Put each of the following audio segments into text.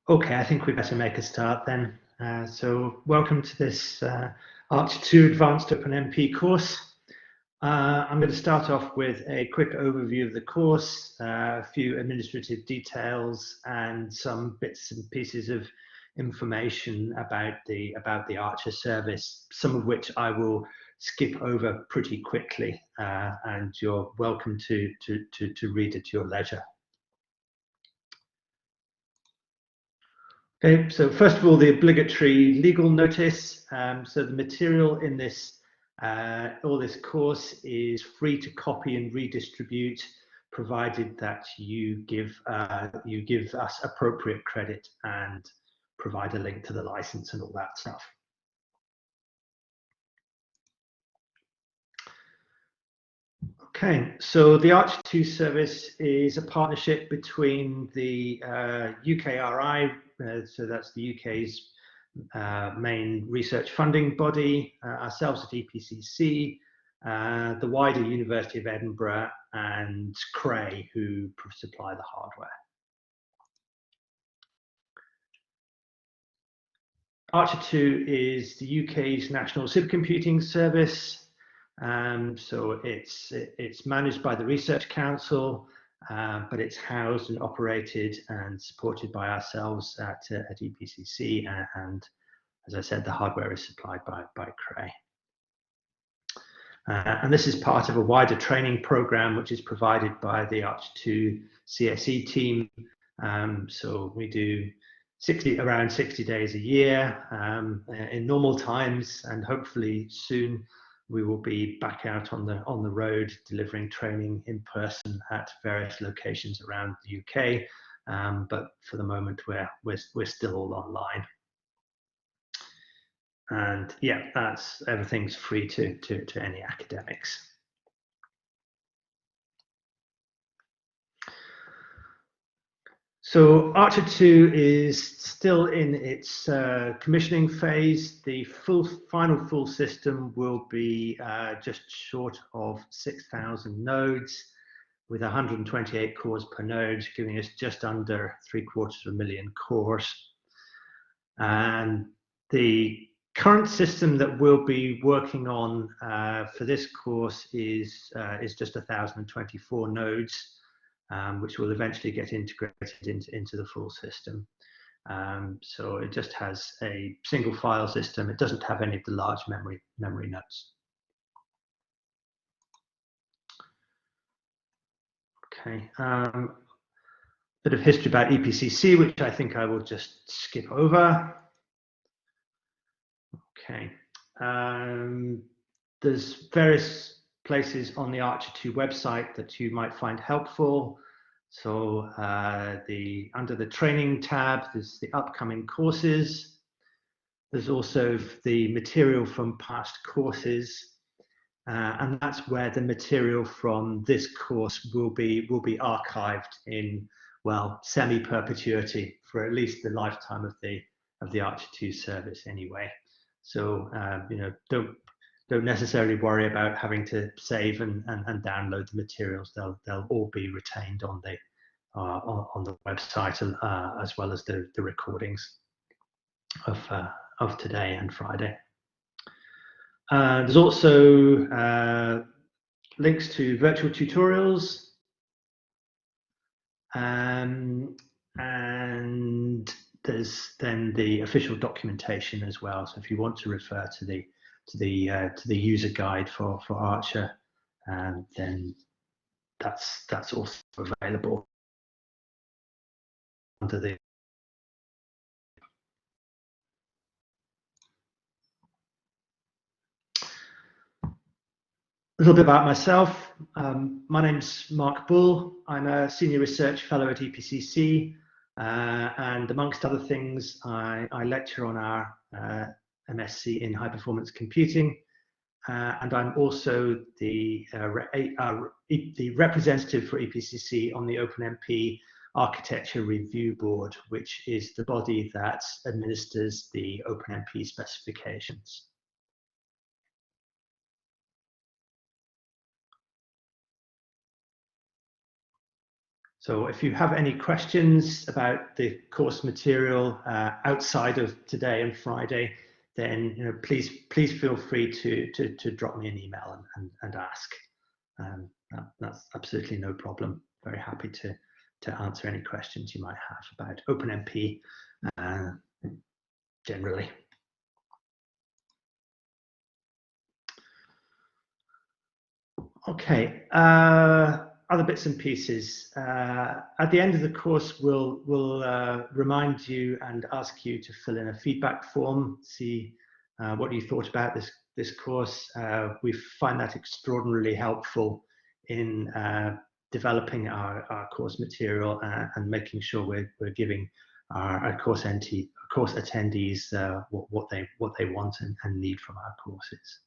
Okay, I think we better make a start then. So welcome to this Archer 2 Advanced OpenMP course. I'm going to start off with a quick overview of the course, a few administrative details, and some bits and pieces of information about the Archer service, some of which I will skip over pretty quickly, and you're welcome to read at your leisure. Okay, so first of all, the obligatory legal notice. So the material in this all this course is free to copy and redistribute, provided that you give us appropriate credit and provide a link to the license and all that stuff. Okay, so the Archer 2 service is a partnership between the UKRI, so that's the UK's main research funding body, ourselves at EPCC, the wider University of Edinburgh, and Cray, who supply the hardware. Archer 2 is the UK's national supercomputing service. So it's managed by the Research Council, but it's housed and operated and supported by ourselves at EPCC, and as I said, the hardware is supplied by Cray. And this is part of a wider training program which is provided by the Archer 2 CSE team. So we do around 60 days a year in normal times, and hopefully soon we will be back out on the road delivering training in person at various locations around the UK. But for the moment, we're still all online. And yeah, everything's free to any academics. So Archer 2 is still in its commissioning phase. The final full system will be just short of 6,000 nodes with 128 cores per node, giving us just under 750,000 cores. And the current system that we'll be working on for this course is just 1,024 nodes. Which will eventually get integrated into the full system. So it just has a single file system. It doesn't have any of the large memory nodes. Okay, bit of history about EPCC, which I think I will just skip over. Okay, there's various places on the Archer 2 website that you might find helpful. So under the training tab, there's the upcoming courses. There's also the material from past courses, and that's where the material from this course will be archived in, well, semi-perpetuity for at least the lifetime of the Archer 2 service anyway. So you know, don't necessarily worry about having to save and download the materials. They'll all be retained on the website, as well as the recordings of today and Friday. There's also links to virtual tutorials, and there's then the official documentation as well. So if you want to refer to the user guide for Archer, then that's also available under the. A little bit about myself. My name's Mark Bull. I'm a senior research fellow at EPCC, and amongst other things, I lecture on our MSc in high performance computing, and I'm also the representative for EPCC on the OpenMP Architecture Review Board, which is the body that administers the OpenMP specifications. So if you have any questions about the course material outside of today and Friday, then please feel free to drop me an email and ask. That's absolutely no problem. Very happy to answer any questions you might have about OpenMP generally. Okay, other bits and pieces. At the end of the course, we'll remind you and ask you to fill in a feedback form, see what you thought about this course. We find that extraordinarily helpful in developing our course material and making sure we're giving our course attendees what they want and need from our courses.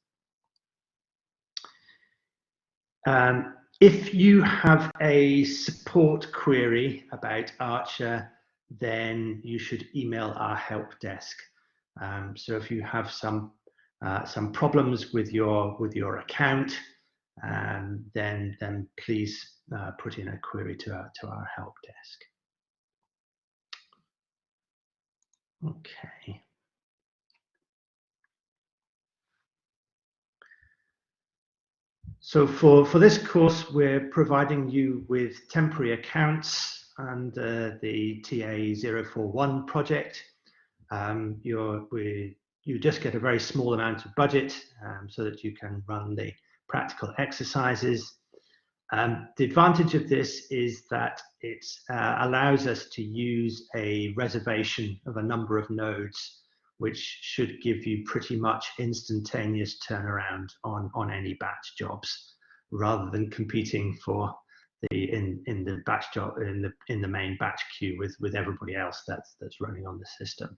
If you have a support query about Archer, then you should email our help desk. So if you have some problems with your account, then please put in a query to our help desk. Okay. So for this course, we're providing you with temporary accounts under the TA041 project. You just get a very small amount of budget so that you can run the practical exercises. The advantage of this is that it allows us to use a reservation of a number of nodes, which should give you pretty much instantaneous turnaround on any batch jobs, rather than competing for in the batch job in the main batch queue with everybody else that's running on the system.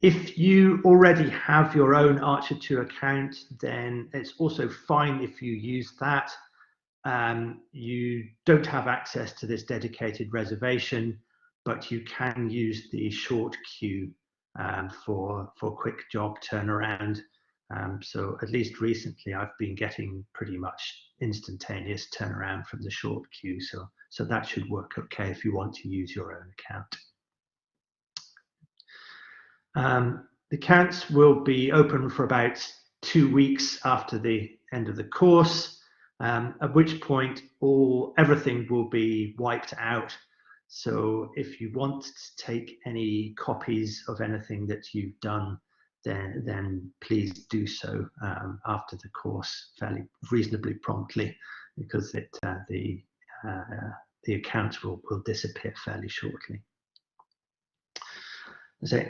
If you already have your own Archer 2 account, then it's also fine if you use that. You don't have access to this dedicated reservation, but you can use the short queue for quick job turnaround. So at least recently, I've been getting pretty much instantaneous turnaround from the short queue. So that should work okay if you want to use your own account. The accounts will be open for about 2 weeks after the end of the course, at which point everything will be wiped out. So if you want to take any copies of anything that you've done, then please do so after the course reasonably promptly, because the accounts will disappear fairly shortly. So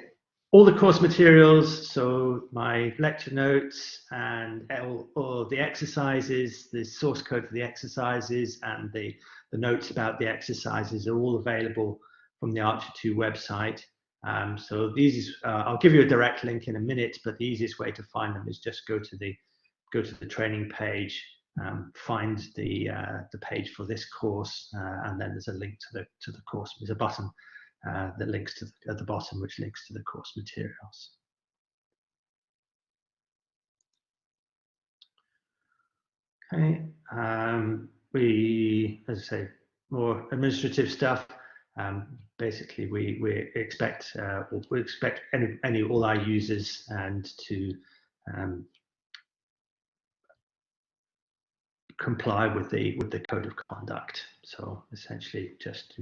all the course materials, so my lecture notes and all the exercises, the source code for the exercises and the notes about the exercises are all available from the Archer 2 website. So I'll give you a direct link in a minute, but the easiest way to find them is just go to the training page, find the page for this course, and then there's a link to the course. There's a button that links at the bottom, which links to the course materials. Okay, as I say, more administrative stuff. Basically, we expect all our users and to comply with the code of conduct. So essentially, just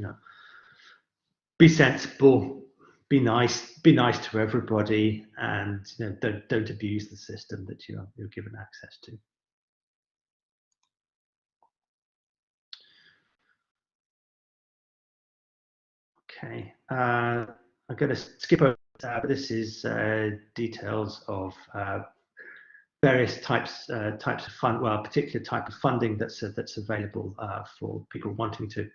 be sensible, be nice to everybody, and don't abuse the system that you're given access to. Okay, I'm going to skip over that. This is details of various types of fund. Well, a particular type of funding that's available for people wanting to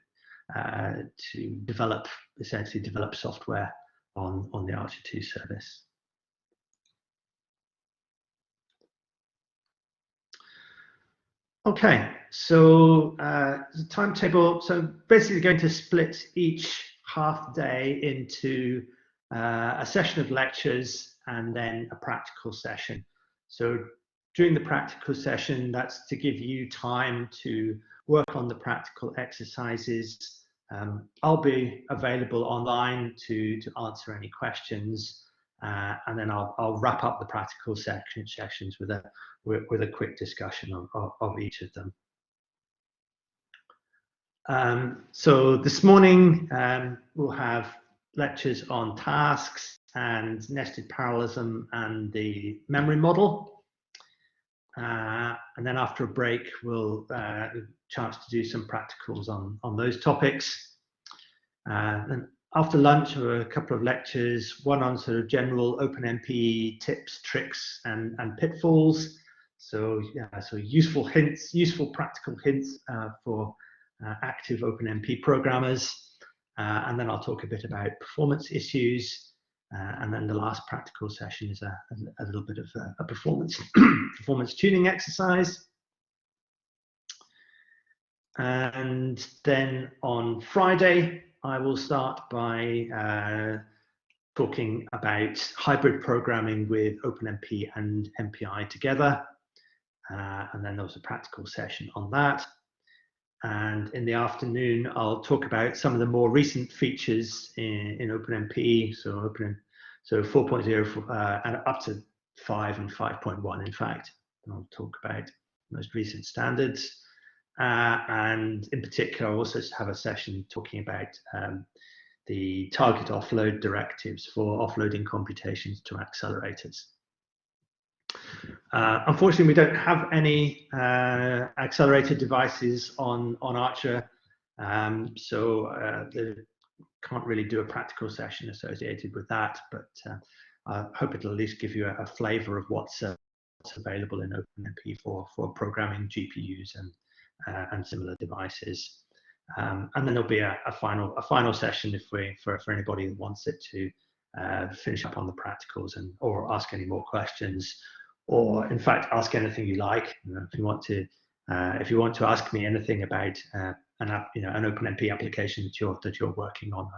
essentially develop software on the Archer 2 service. Okay, so the timetable. So basically, going to split each half day into a session of lectures and then a practical session. So during the practical session, that's to give you time to work on the practical exercises. I'll be available online to answer any questions, and then I'll wrap up the practical sessions with a quick discussion of each of them. So this morning we'll have lectures on tasks and nested parallelism and the memory model. And then after a break, we'll have a chance to do some practicals on those topics. And after lunch, there were a couple of lectures, one on sort of general OpenMP tips, tricks, and pitfalls. So yeah, so useful hints, useful practical hints for active OpenMP programmers. And then I'll talk a bit about performance issues. And then the last practical session is a little bit of a performance performance tuning exercise. And then on Friday, I will start by talking about hybrid programming with OpenMP and MPI together. And then there was a practical session on that. And in the afternoon, I'll talk about some of the more recent features in OpenMP, so 4.0 and up to 5 and 5.1, in fact. And I'll talk about most recent standards. And in particular, I'll also have a session talking about the target offload directives for offloading computations to accelerators. Unfortunately, we don't have any accelerator devices on Archer, so they can't really do a practical session associated with that, but I hope it'll at least give you a flavor of what's available in OpenMP for programming GPUs and similar devices. And then there'll be a final session for anybody that wants it to finish up on the practicals or ask any more questions, or in fact ask anything you like. If you want to ask me anything about an OpenMP application that you're working on,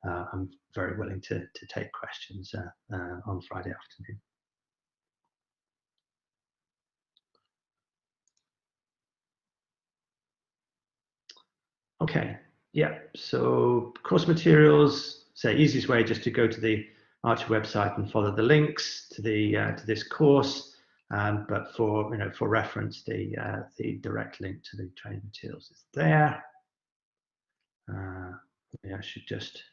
I'm very willing to take questions on Friday afternoon. Okay, yeah, so course materials, so easiest way just to go to the Archer website and follow the links to this course, but for reference, the direct link to the training materials is there. I should just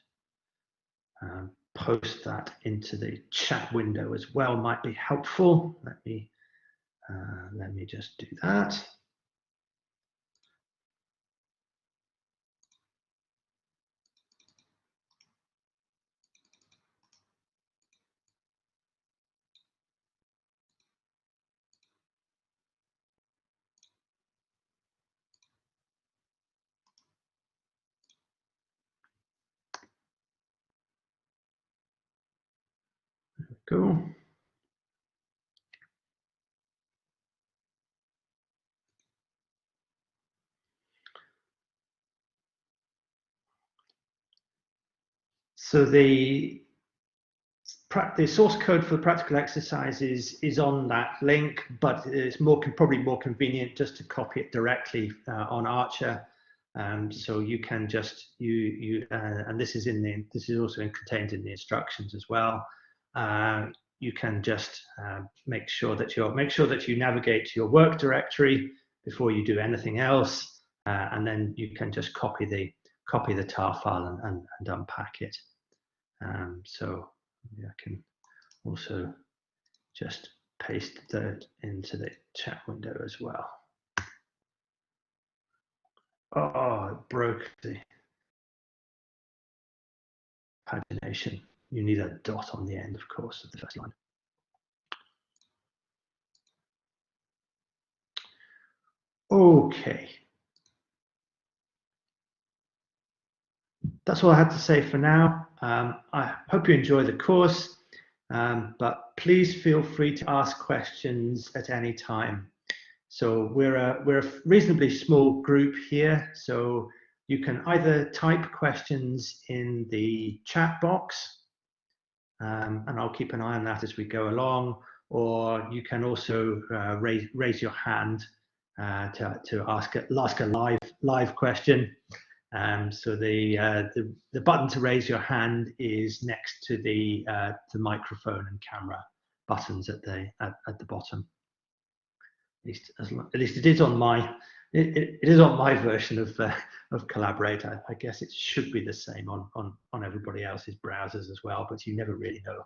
post that into the chat window as well, might be helpful. Let me just do that. Go. So the source code for the practical exercises is on that link, but it's probably more convenient just to copy it directly on Archer. So you can just and this is also contained in the instructions as well. You can just make sure that you navigate to your work directory before you do anything else, and then you can just copy the tar file and unpack it. So I can also just paste that into the chat window as well. Oh, it broke the pagination. You need a dot on the end, of course, of the first line. Okay. That's all I had to say for now. I hope you enjoy the course, but please feel free to ask questions at any time. So we're a reasonably small group here, so you can either type questions in the chat box, and I'll keep an eye on that as we go along, or you can also raise your hand to ask a live question. So the button to raise your hand is next to the microphone and camera buttons at the bottom. At least it is on my version of Collaborate. I guess it should be the same on everybody else's browsers as well, but you never really know.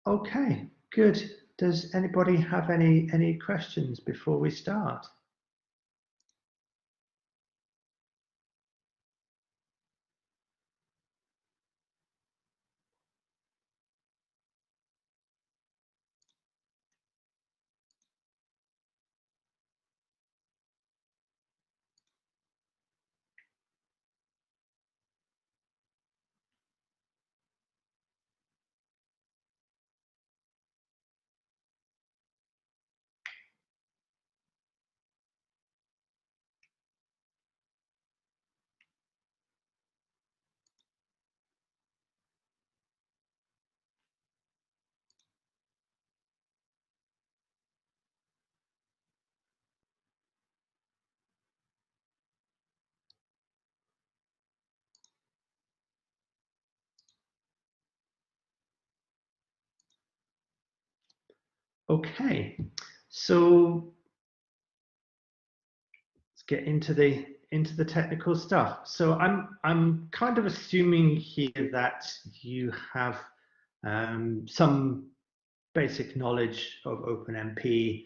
Okay, good. Does anybody have any questions before we start? Okay, so let's get into the technical stuff. So I'm kind of assuming here that you have some basic knowledge of OpenMP,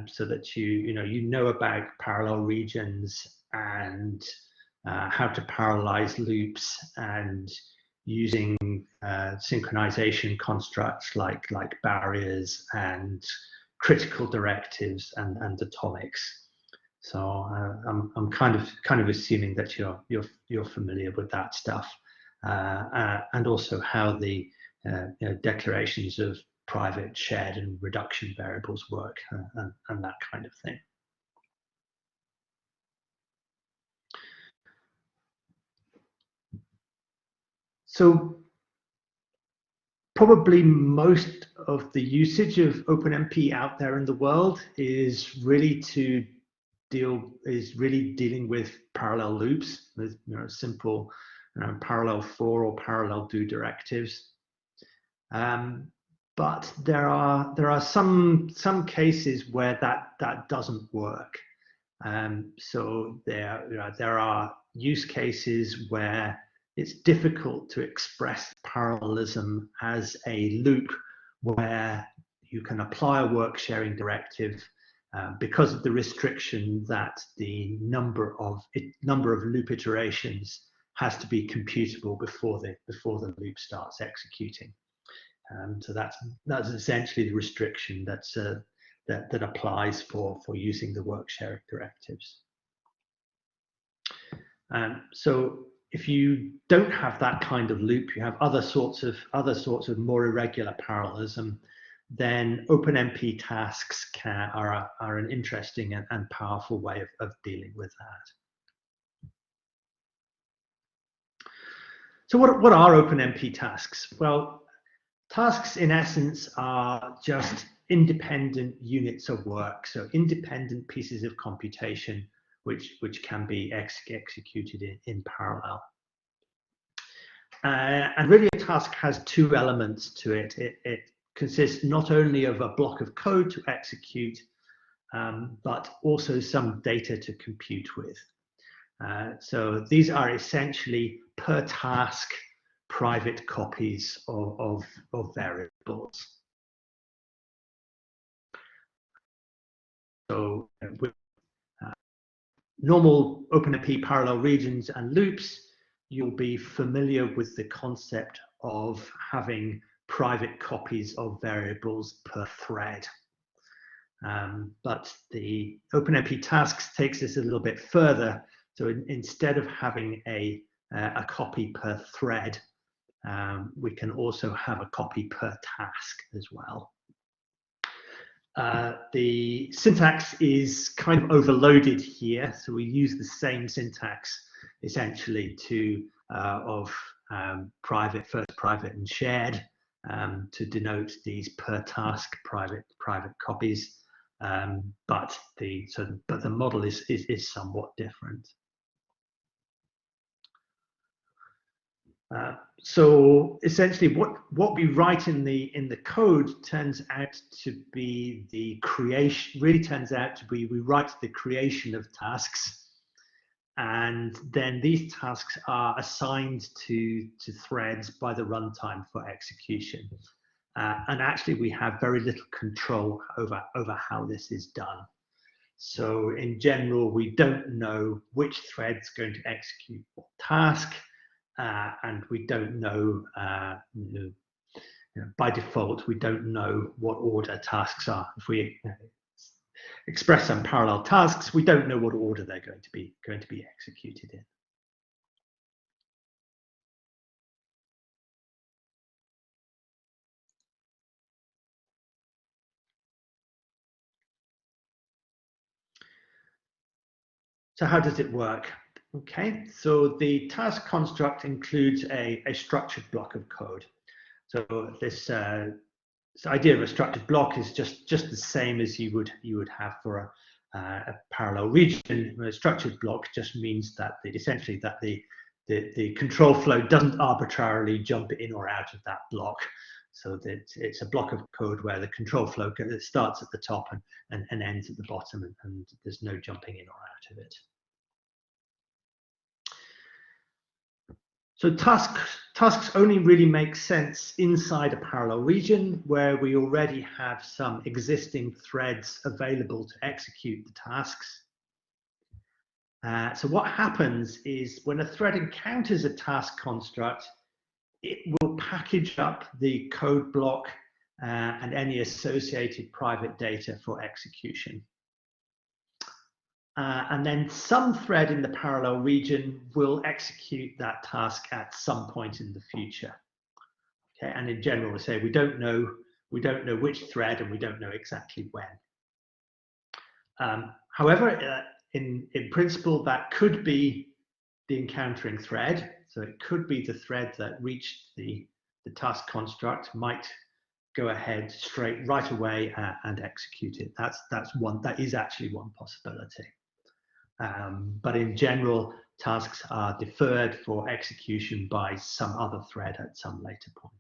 so that you know about parallel regions and how to parallelize loops and using synchronization constructs like barriers and critical directives and atomics. So I'm kind of assuming that you're familiar with that stuff, and also how the declarations of private, shared, and reduction variables work, and that kind of thing. So probably most of the usage of OpenMP out there in the world is really dealing with parallel loops, with simple parallel for or parallel do directives. But there are some cases where that doesn't work. So there are use cases where it's difficult to express parallelism as a loop where you can apply a work sharing directive because of the restriction that the number of loop iterations has to be computable before the loop starts executing. So that's essentially the restriction that applies for using the work sharing directives. So if you don't have that kind of loop, you have other sorts of more irregular parallelism, then OpenMP tasks are an interesting and powerful way of dealing with that. So what are OpenMP tasks? Well, tasks in essence are just independent units of work, so independent pieces of computation which can be executed in parallel. And really a task has two elements to it. It consists not only of a block of code to execute, but also some data to compute with. So these are essentially per task private copies of variables. So with normal OpenMP parallel regions and loops, you'll be familiar with the concept of having private copies of variables per thread. But the OpenMP tasks takes this a little bit further. So instead of having a copy per thread, we can also have a copy per task as well. The syntax is kind of overloaded here, so we use the same syntax essentially to of private, first, private, and shared to denote these per task private copies. But the model is somewhat different. So essentially, what we write in the code turns out to be the creation. Really turns out to be we write the creation of tasks, and then these tasks are assigned to threads by the runtime for execution. And actually, we have very little control over how this is done. So in general, we don't know which thread's going to execute what task. And we don't know, by default, we don't know what order tasks are. If we express some parallel tasks, we don't know what order they're going to be executed in. So how does it work? Okay, so the task construct includes a structured block of code. So this idea of a structured block is just the same as you would have for a parallel region. A structured block just means that essentially the control flow doesn't arbitrarily jump in or out of that block. So that it's a block of code where the control flow starts at the top and ends at the bottom, and there's no jumping in or out of it. So tasks only really make sense inside a parallel region where we already have some existing threads available to execute the tasks. So what happens is when a thread encounters a task construct, it will package up the code block and any associated private data for execution. And then some thread in the parallel region will execute that task at some point in the future. Okay, and in general, we say we don't know which thread, and we don't know exactly when. However, in principle, that could be the encountering thread. So it could be the thread that reached the task construct might go ahead right away and execute it. That is actually one possibility. But in general, tasks are deferred for execution by some other thread at some later point.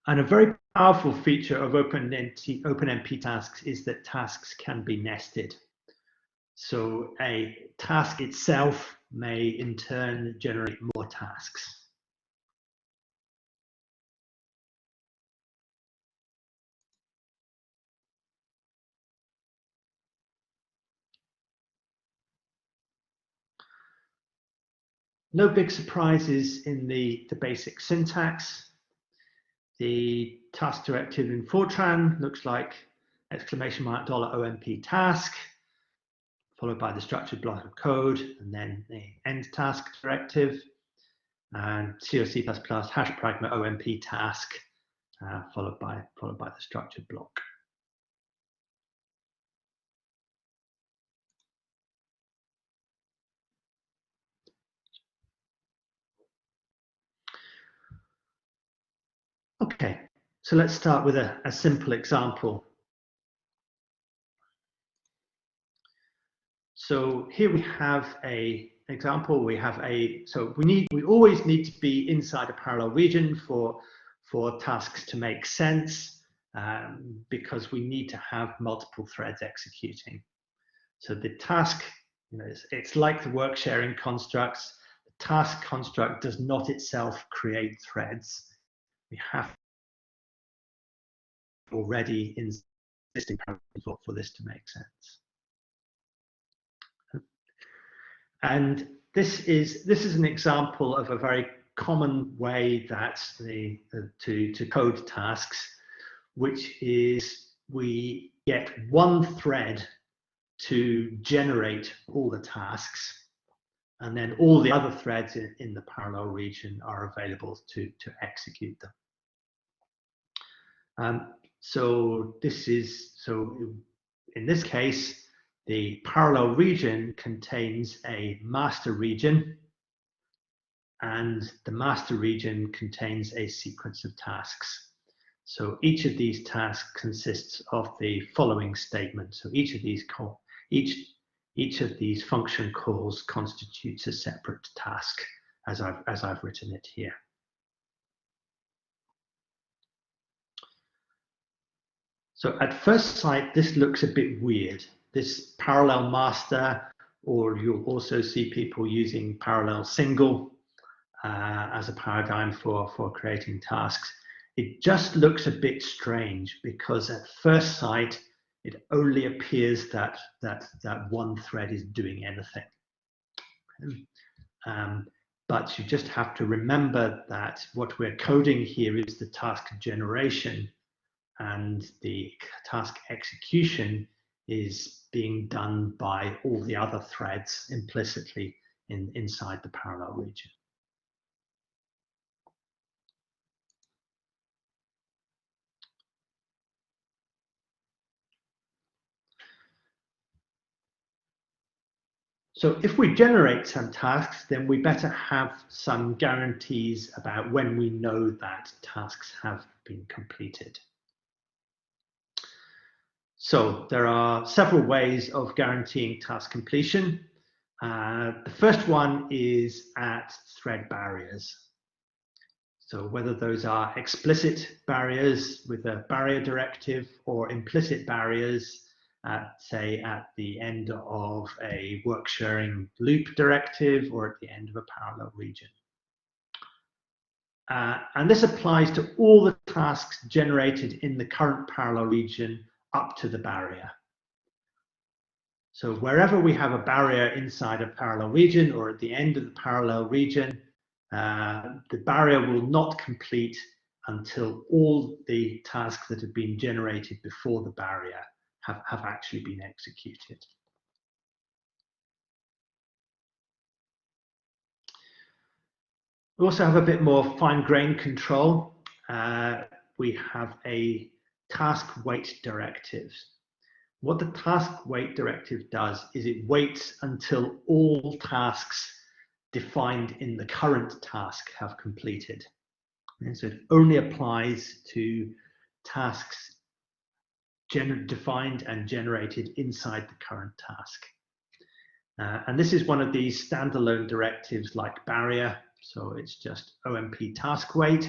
And a very powerful feature of OpenMP Tasks is that tasks can be nested. So a task itself may in turn generate more tasks. No big surprises in the basic syntax. The task directive in Fortran looks like $OMP task, followed by the structured block of code, and then the end task directive, and C or C++ hash pragma OMP task, followed by the structured block. Okay, so let's start with a simple example. So here we have a example. We always need to be inside a parallel region for tasks to make sense, because we need to have multiple threads executing. So the task, it's like the work sharing constructs. The task construct does not itself create threads. We have already existing parallel for this to make sense. And this is an example of a very common way that to code tasks, which is we get one thread to generate all the tasks, and then all the other threads in the parallel region are available to execute them. So in this case, the parallel region contains a master region, and the master region contains a sequence of tasks. So each of these tasks consists of the following statement. So each of these function calls constitutes a separate task, as I've written it here. So at first sight, this looks a bit weird. This parallel master, or you'll also see people using parallel single as a paradigm for creating tasks. It just looks a bit strange because at first sight, it only appears that one thread is doing anything. But you just have to remember that what we're coding here is the task generation, and the task execution is being done by all the other threads implicitly inside the parallel region. So if we generate some tasks, then we better have some guarantees about when we know that tasks have been completed. So there are several ways of guaranteeing task completion. The first one is at thread barriers. So whether those are explicit barriers with a barrier directive or implicit barriers, say at the end of a work sharing loop directive or at the end of a parallel region. And this applies to all the tasks generated in the current parallel region up to the barrier. So wherever we have a barrier inside a parallel region or at the end of the parallel region, the barrier will not complete until all the tasks that have been generated before the barrier have actually been executed. We also have a bit more fine-grained control. We have a task wait directive. What the task wait directive does is it waits until all tasks defined in the current task have completed. And so it only applies to tasks defined and generated inside the current task. And this is one of these standalone directives like barrier. So it's just OMP task wait.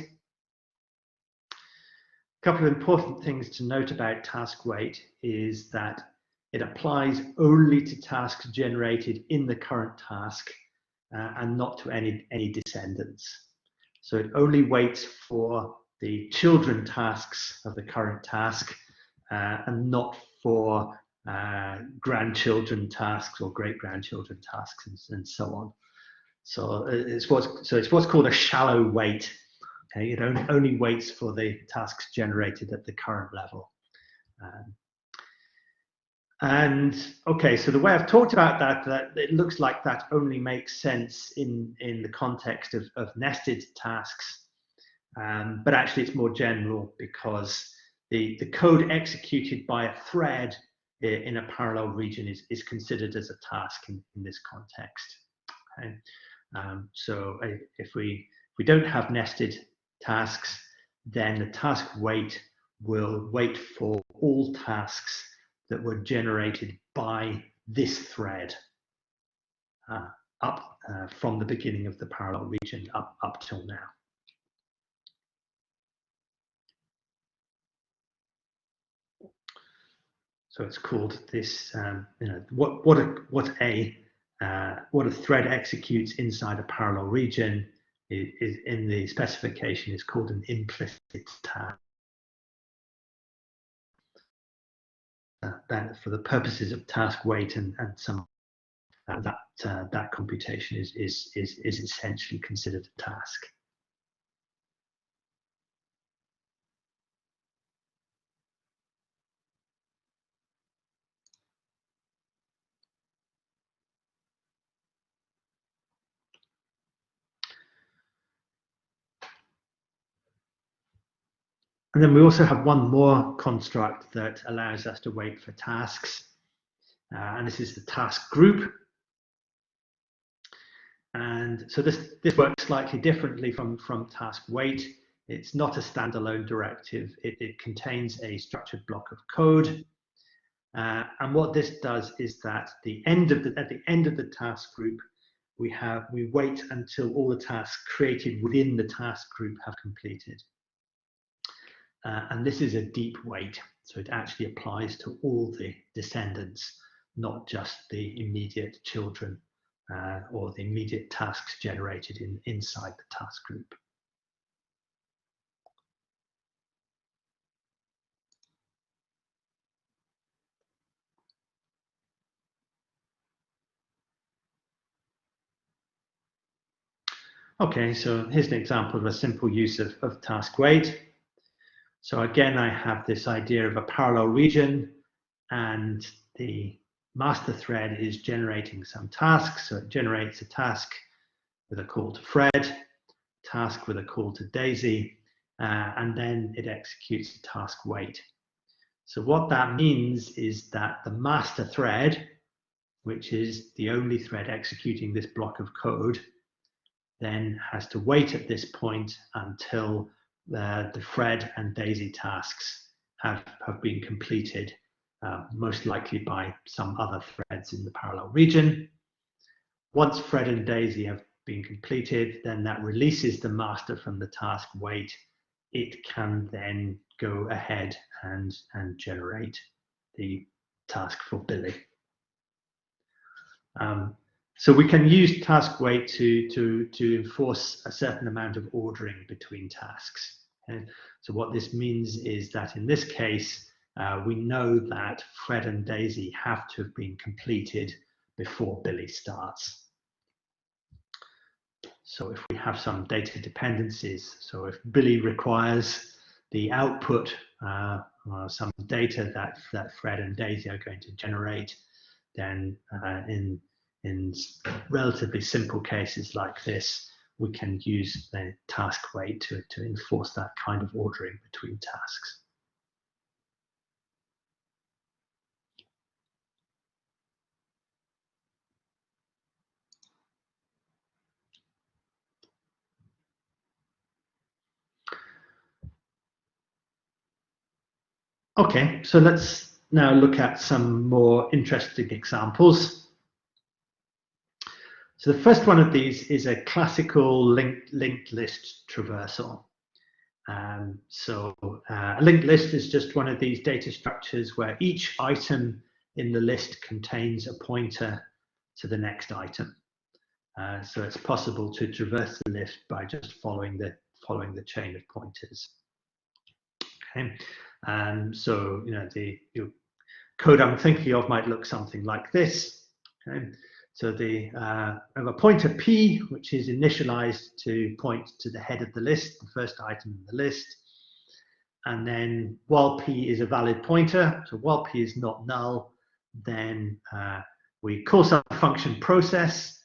A couple of important things to note about task wait is that it applies only to tasks generated in the current task and not to any descendants. So it only waits for the children tasks of the current task and not for grandchildren tasks or great-grandchildren tasks and so on. So it's what's called a shallow wait. Okay, it only waits for the tasks generated at the current level. And okay, so the way I've talked about that it looks like that only makes sense in the context of nested tasks, but actually it's more general because the code executed by a thread in a parallel region is considered as a task in this context. Okay? So if we don't have nested tasks, then the task wait will wait for all tasks that were generated by this thread up from the beginning of the parallel region up till now. So it's called this. What a thread executes inside a parallel region is in the specification is called an implicit task. That for the purposes of task wait and some that computation is essentially considered a task. And then we also have one more construct that allows us to wait for tasks. and this is the task group. And so this works slightly differently from task wait. It's not a standalone directive. It contains a structured block of code. And what this does is that at the end of the task group, we wait until all the tasks created within the task group have completed. And this is a deep wait, so it actually applies to all the descendants, not just the immediate children or the immediate tasks generated inside the task group. Okay, so here's an example of a simple use of task wait. So again, I have this idea of a parallel region, and the master thread is generating some tasks. So it generates a task with a call to Fred, task with a call to Daisy, and then it executes the task wait. So what that means is that the master thread, which is the only thread executing this block of code, then has to wait at this point until the Fred and Daisy tasks have been completed, most likely by some other threads in the parallel region. Once Fred and Daisy have been completed, then that releases the master from the task wait. It can then go ahead and generate the task for Billy. So we can use task wait to enforce a certain amount of ordering between tasks. And so what this means is that in this case, we know that Fred and Daisy have to have been completed before Billy starts. So if we have some data dependencies, so if Billy requires the output, some data that Fred and Daisy are going to generate, then in relatively simple cases like this, we can use the task wait to enforce that kind of ordering between tasks. Okay, so let's now look at some more interesting examples. So the first one of these is a classical linked list traversal. A linked list is just one of these data structures where each item in the list contains a pointer to the next item. So it's possible to traverse the list by just following the chain of pointers. Okay, so the code I'm thinking of might look something like this. Okay, so I have a pointer P, which is initialized to point to the head of the list, the first item in the list. And then while P is a valid pointer, so while P is not null, then we call some function process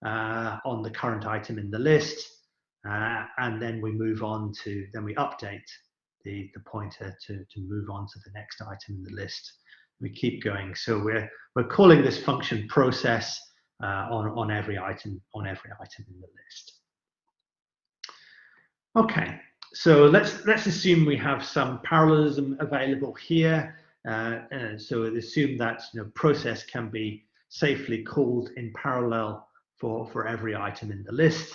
on the current item in the list. And then we move on to, then we update the pointer to move on to the next item in the list. We keep going. So we're calling this function process on every item in the list. Okay, so let's assume we have some parallelism available here. So assume that process can be safely called in parallel for every item in the list.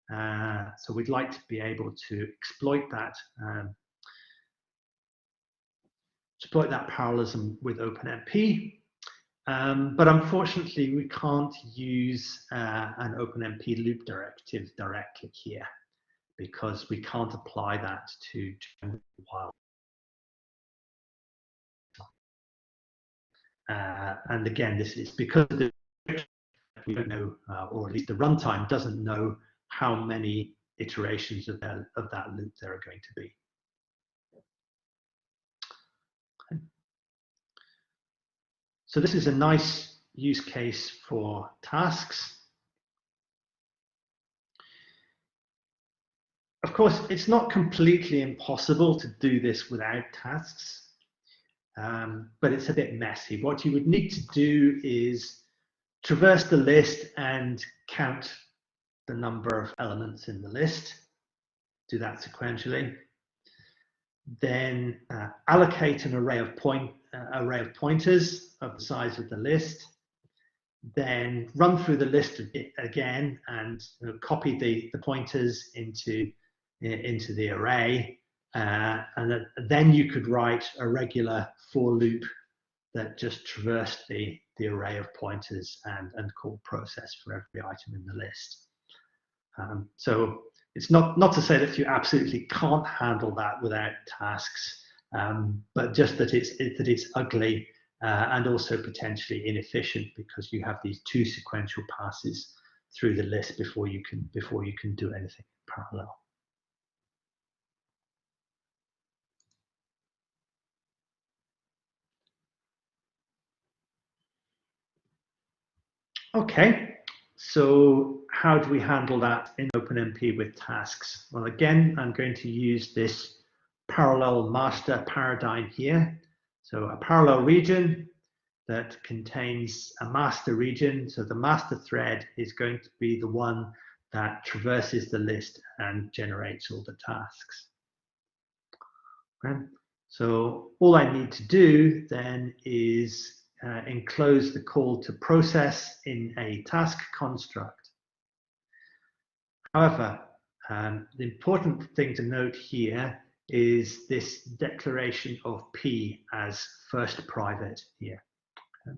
So we'd like to be able to exploit that parallelism with OpenMP. But unfortunately, we can't use an OpenMP loop directive directly here because we can't apply that to while. And again, this is because we don't know, or at least the runtime doesn't know how many iterations of that loop there are going to be. Okay. So this is a nice use case for tasks. Of course, it's not completely impossible to do this without tasks. but it's a bit messy. What you would need to do is traverse the list and count the number of elements in the list. Do that sequentially. Then allocate an array of pointers of the size of the list. Then run through the list again and copy the pointers into the array. And then you could write a regular for loop that just traversed the array of pointers and call process for every item in the list. So it's not to say that you absolutely can't handle that without tasks, but just that it's ugly and also potentially inefficient because you have these two sequential passes through the list before you can do anything in parallel. Okay, so how do we handle that in OpenMP with tasks? Well, again, I'm going to use this parallel master paradigm here. So a parallel region that contains a master region. So the master thread is going to be the one that traverses the list and generates all the tasks. Okay. So all I need to do then is enclose the call to process in a task construct. However, the important thing to note here is this declaration of P as first private here. Okay.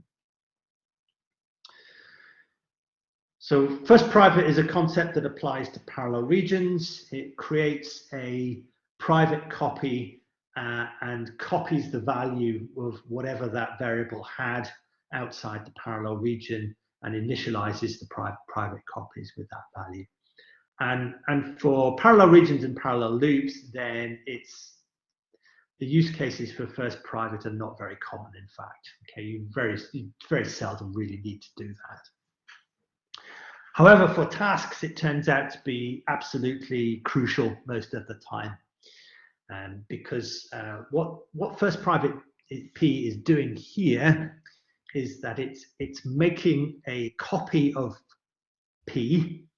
So first private is a concept that applies to parallel regions. It creates a private copy and copies the value of whatever that variable had outside the parallel region and initializes the private copies with that value. And for parallel regions and parallel loops, then the use cases for first private are not very common, in fact. Okay, you very seldom really need to do that. However, for tasks, it turns out to be absolutely crucial most of the time. Because what first private P is doing here is that it's making a copy of P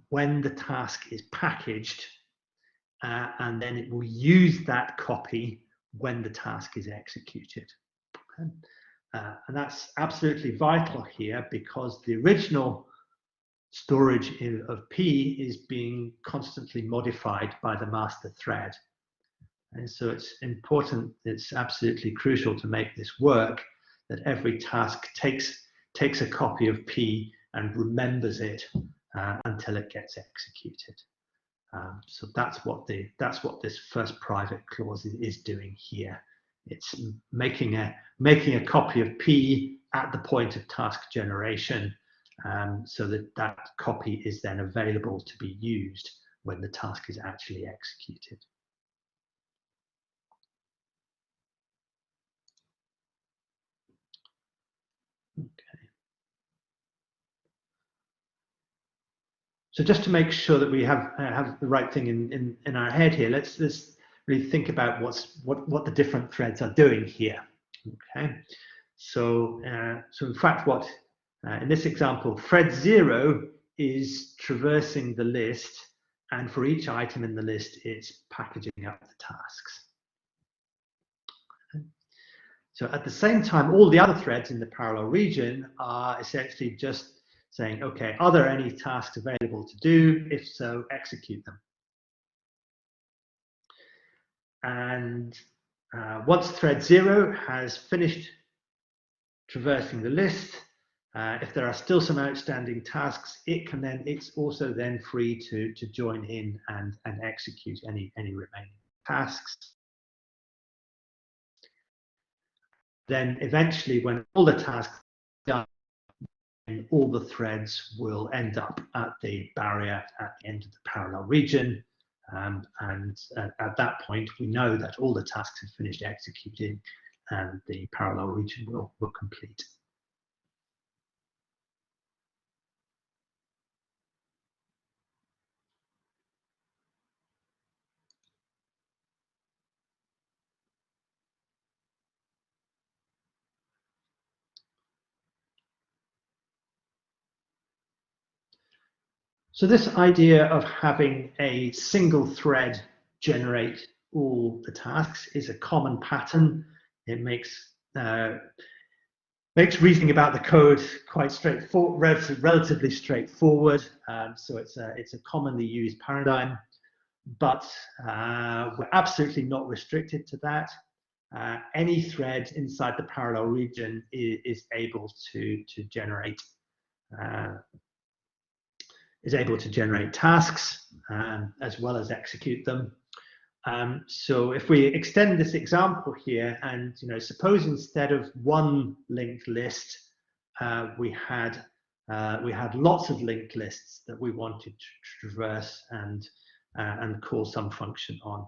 when the task is packaged, and then it will use that copy when the task is executed. Okay? And that's absolutely vital here because the original storage of P is being constantly modified by the master thread. And so it's important, it's absolutely crucial to make this work, that every task takes a copy of P and remembers it until it gets executed. So that's what this first private clause is doing here. It's making a copy of P at the point of task generation, so that copy is then available to be used when the task is actually executed. Okay. So just to make sure that we have the right thing in our head here, let's really think about what the different threads are doing here. Okay. So in fact, what in this example, thread 0 is traversing the list, and for each item in the list, it's packaging up the tasks. Okay. So at the same time, all the other threads in the parallel region are essentially just saying, okay, are there any tasks available to do? If so, execute them. And once thread 0 has finished traversing the list, if there are still some outstanding tasks, it's also then free to join in and execute any remaining tasks. Then eventually, when all the tasks are done, all the threads will end up at the barrier at the end of the parallel region. And at that point, we know that all the tasks have finished executing and the parallel region will complete. So this idea of having a single thread generate all the tasks is a common pattern. It makes reasoning about the code quite straightforward, relatively straightforward. So it's a commonly used paradigm, but we're absolutely not restricted to that. Any thread inside the parallel region is able to generate tasks as well as execute them. So if we extend this example here, and suppose instead of one linked list, we had lots of linked lists that we wanted to traverse and call some function on.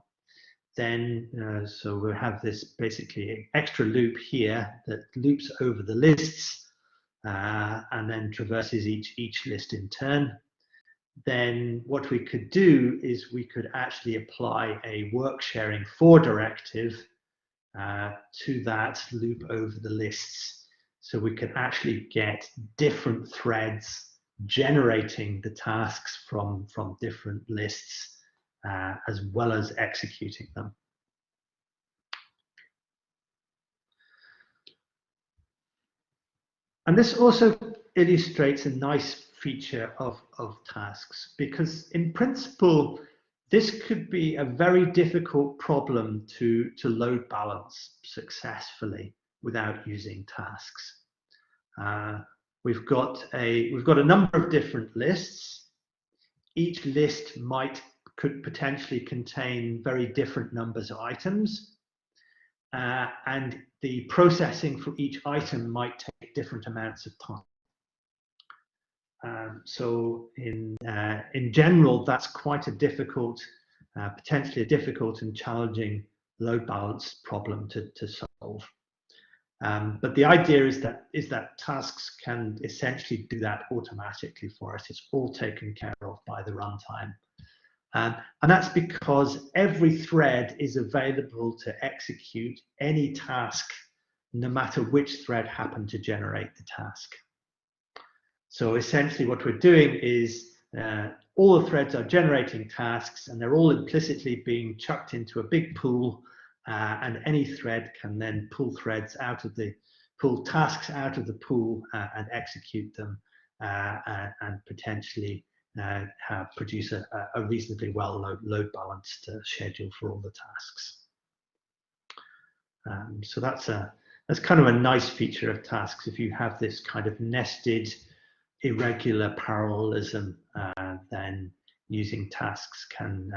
Then so we'll have this basically extra loop here that loops over the lists and then traverses each list in turn. Then what we could do is we could actually apply a work sharing for directive to that loop over the lists. So we could actually get different threads generating the tasks from different lists as well as executing them. And this also illustrates a nice feature of tasks, because in principle, this could be a very difficult problem to load balance successfully without using tasks. We've got a number of different lists. Each list could potentially contain very different numbers of items, and the processing for each item might take different amounts of time. So in general, that's quite a difficult, potentially a difficult and challenging load balance problem to solve. But the idea is that tasks can essentially do that automatically for us. It's all taken care of by the runtime. And that's because every thread is available to execute any task, no matter which thread happened to generate the task. So essentially what we're doing is all the threads are generating tasks, and they're all implicitly being chucked into a big pool, and any thread can then pull tasks out of the pool and execute them and potentially produce a reasonably well load balanced schedule for all the tasks. So that's kind of a nice feature of tasks. If you have this kind of nested irregular parallelism, then using tasks can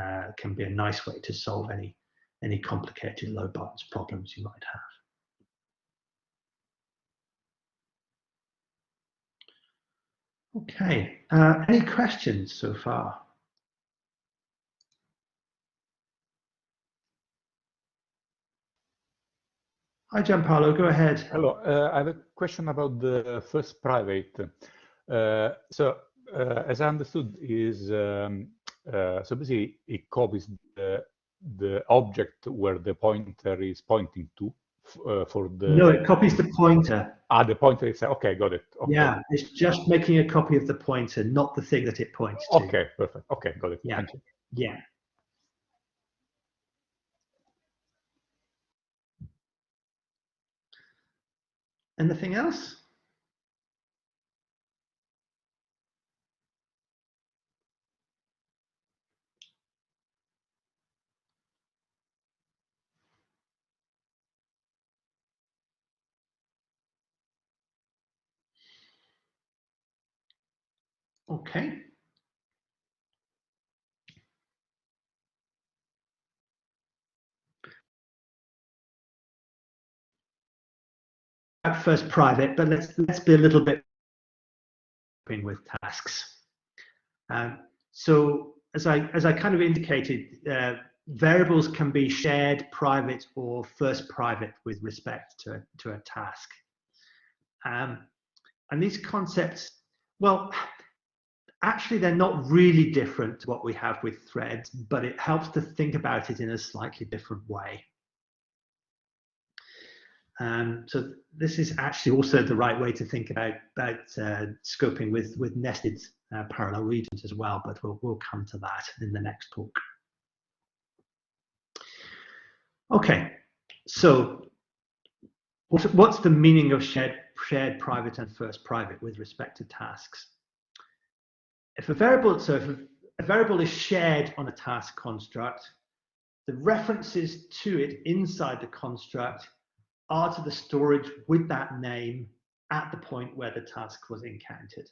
be a nice way to solve any complicated load balance problems you might have. Okay, any questions so far? Hi, Gianpaolo, go ahead. Hello, I have a question about the first private. So as I understood, is so basically it copies the object where the pointer is pointing to for the. No, it copies the pointer. Ah, the pointer is okay. Got it. Okay. Yeah, it's just making a copy of the pointer, not the thing that it points to. Okay, perfect. Okay, got it. Yeah. Thank you. Yeah. Anything else? Okay. At first private, but let's be a little bit with tasks. So as I kind of indicated, variables can be shared private or first private with respect to a task. And these concepts, well, actually they're not really different to what we have with threads, but it helps to think about it in a slightly different way. So this is actually also the right way to think about scoping with nested parallel regions as well, but we'll come to that in the next talk. Okay, so what's the meaning of shared private and first private with respect to tasks? If a variable is shared on a task construct, the references to it inside the construct are to the storage with that name at the point where the task was encountered.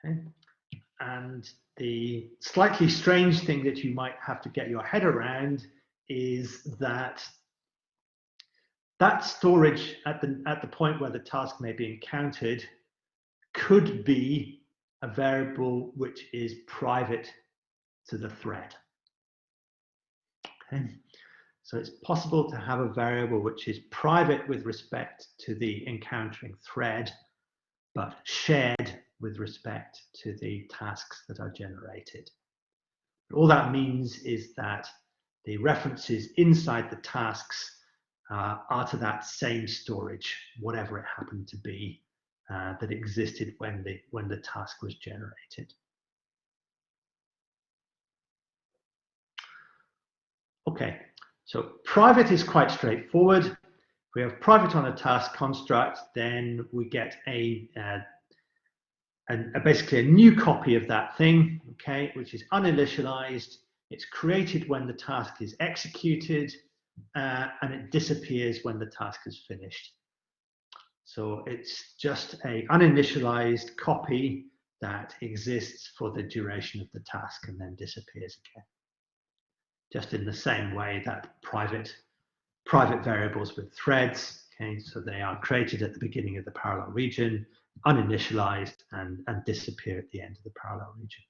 Okay. And the slightly strange thing that you might have to get your head around is that storage at the point where the task may be encountered could be a variable which is private to the thread. Okay. So it's possible to have a variable which is private with respect to the encountering thread, but shared with respect to the tasks that are generated. All that means is that the references inside the tasks are to that same storage, whatever it happened to be, that existed when the task was generated. Okay, so private is quite straightforward. If we have private on a task construct, then we get basically a new copy of that thing, okay, which is uninitialized. It's created when the task is executed, and it disappears when the task is finished. So it's just an uninitialized copy that exists for the duration of the task and then disappears again. Just in the same way that private variables with threads, okay, so they are created at the beginning of the parallel region, uninitialized, and disappear at the end of the parallel region.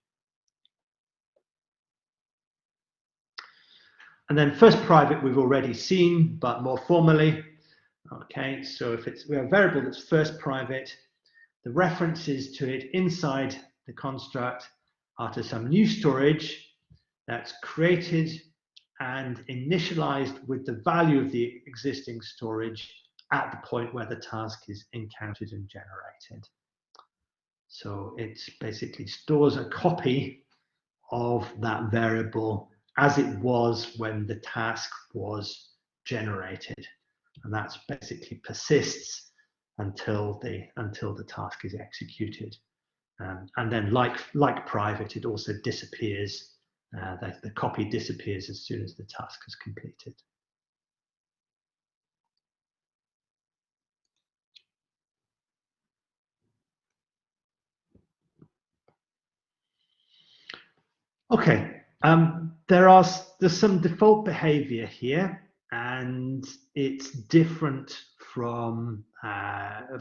And then first private we've already seen, but more formally. Okay, so if we have a variable that's first private, the references to it inside the construct are to some new storage that's created and initialized with the value of the existing storage at the point where the task is encountered and generated. So it basically stores a copy of that variable as it was when the task was generated. And that basically persists until the task is executed. And then like private, it also disappears. The copy disappears as soon as the task is completed. Okay, there's some default behavior here, and it's different from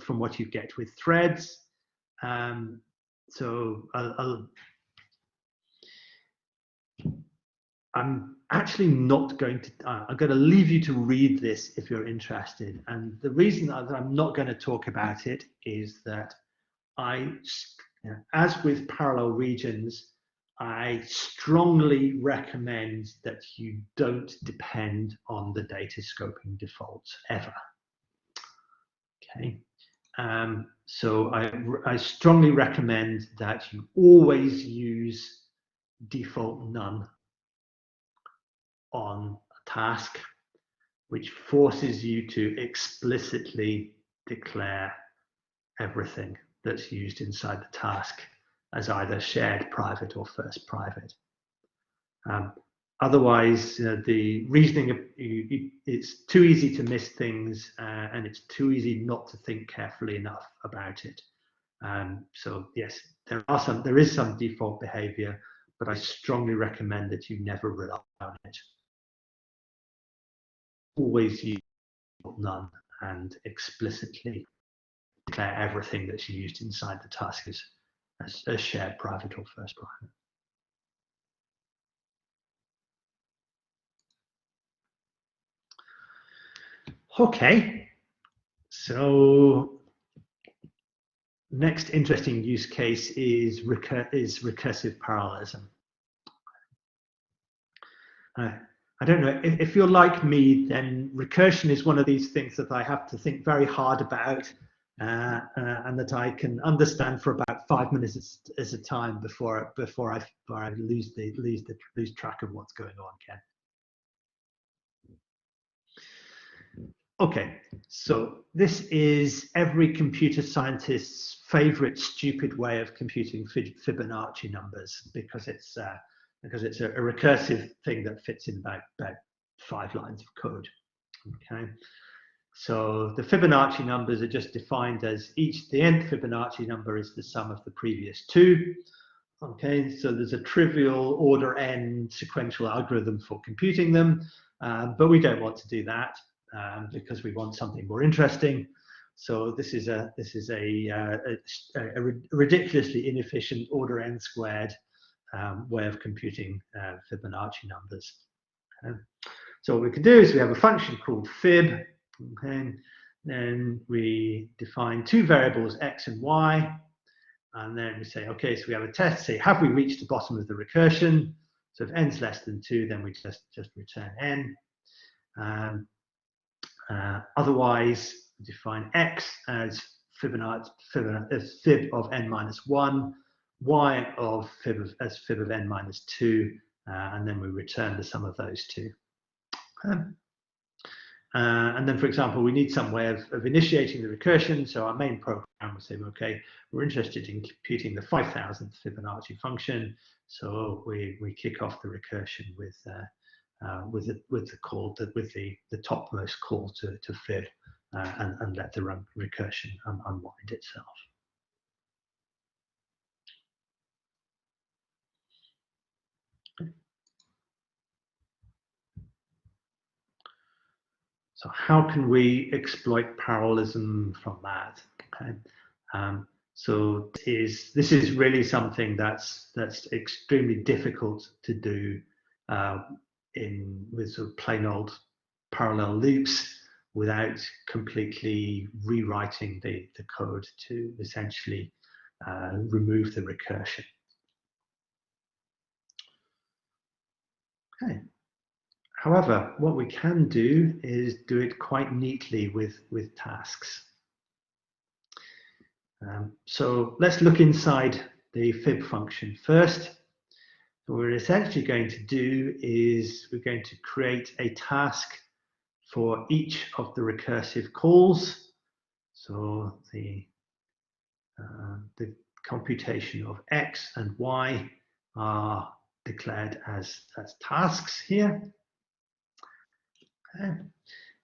what you get with threads. So I'm actually not going to. I'm going to leave you to read this if you're interested. And the reason that I'm not going to talk about it is that as with parallel regions, I strongly recommend that you don't depend on the data scoping defaults ever. Okay, so I strongly recommend that you always use default none on a task, which forces you to explicitly declare everything that's used inside the task as either shared private or first private. Otherwise, the reasoning, it's too easy to miss things, and it's too easy not to think carefully enough about it. So yes, there is some default behavior, but I strongly recommend that you never rely on it. Always use none and explicitly declare everything that's used inside the task as shared private or first private. Okay, so next interesting use case is recursive parallelism. I don't know, if you're like me, then recursion is one of these things that I have to think very hard about, and that I can understand for about 5 minutes at a time before I lose track of what's going on, Ken. Okay, so this is every computer scientist's favorite stupid way of computing Fibonacci numbers, because it's a recursive thing that fits in about 5 lines of code. Okay, so the Fibonacci numbers are just defined as the nth Fibonacci number is the sum of the previous 2. Okay, so there's a trivial order n sequential algorithm for computing them, but we don't want to do that. Because we want something more interesting. So this is a ridiculously inefficient order n squared way of computing Fibonacci numbers. So what we can do is we have a function called fib, and then we define 2 variables x and y, and then we say, okay, so we have a test, say, have we reached the bottom of the recursion? So if n's less than 2, then we just return n. Otherwise, define x as fib of n minus 1, y of fib of n minus 2, and then we return the sum of those 2. And then, for example, we need some way of initiating the recursion. So our main program will say, okay, we're interested in computing the 5000th Fibonacci function. So we kick off the recursion with the topmost call to fib, and let the recursion unwind itself. So how can we exploit parallelism from that? Okay. So this is really something that's extremely difficult to do with sort of plain old parallel loops without completely rewriting the code to essentially remove the recursion. Okay. However, what we can do is do it quite neatly with tasks. So let's look inside the fib function first. What we're essentially going to do is we're going to create a task for each of the recursive calls. So the computation of x and y are declared as tasks here. Okay.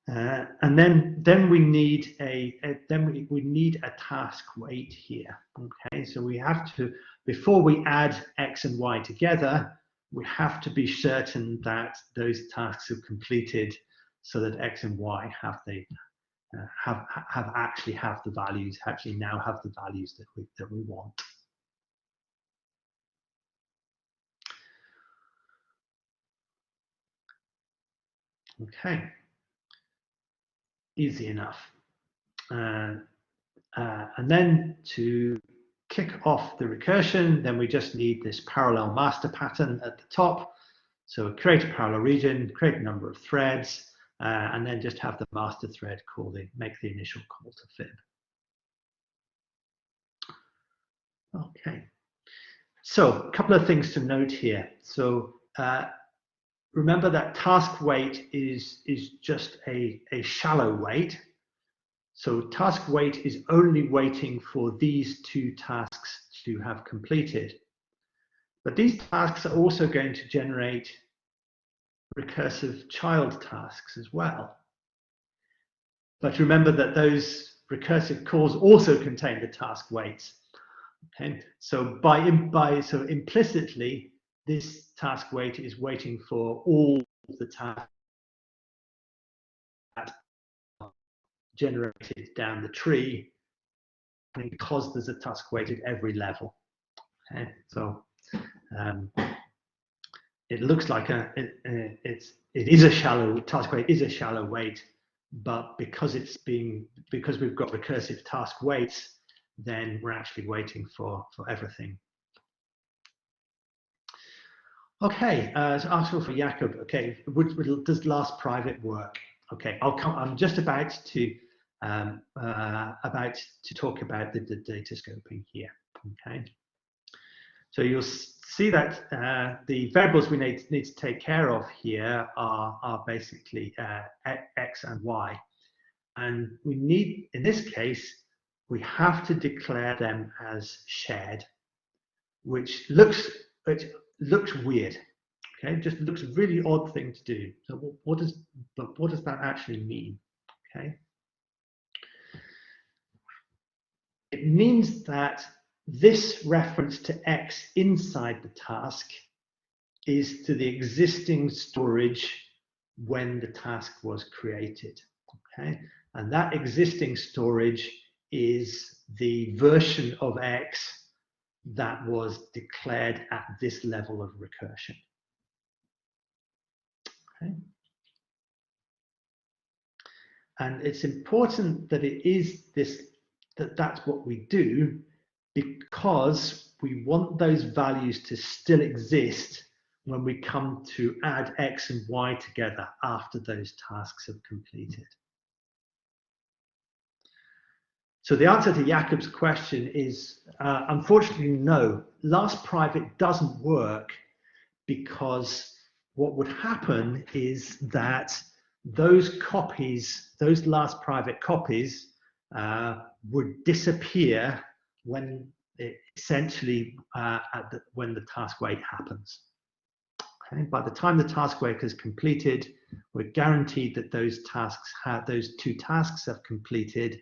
And then we need we need a task weight here. Okay, so we have to, before we add x and y together, we have to be certain that those tasks are completed, so that x and y have the values that we want. Okay, easy enough. And then to kick off the recursion, then we just need this parallel master pattern at the top. So create a parallel region, create a number of threads, and then just have the master thread make the initial call to fib. Okay, so a couple of things to note here. So remember that task weight is just a shallow weight. So task weight is only waiting for these 2 tasks to have completed. But these tasks are also going to generate recursive child tasks as well. But remember that those recursive calls also contain the task weights. Okay, so so implicitly, this task weight is waiting for all the tasks that are generated down the tree, because there's a task weight at every level. Okay, so it looks like it is a shallow task weight, is a shallow weight, but because we've got recursive task weights, then we're actually waiting for everything. Okay, so article for Jakob. Okay, does last private work? Okay, I'm just about to talk about the data scoping here. Okay, so you'll see that the variables we need to take care of here are basically x and y, and we need, in this case, we have to declare them as shared, which looks weird. Okay, just looks a really odd thing to do. So what does that actually mean? Okay, it means that this reference to X inside the task is to the existing storage when the task was created. Okay, and that existing storage is the version of X that was declared at this level of recursion. Okay. And it's important that it is that's what we do, because we want those values to still exist when we come to add X and Y together after those tasks have completed. So the answer to Jakob's question is, unfortunately, no. Last private doesn't work, because what would happen is that those copies, those last private copies, would disappear when essentially when the task wait happens. Okay? By the time the task wait is completed, we're guaranteed that those two tasks have completed,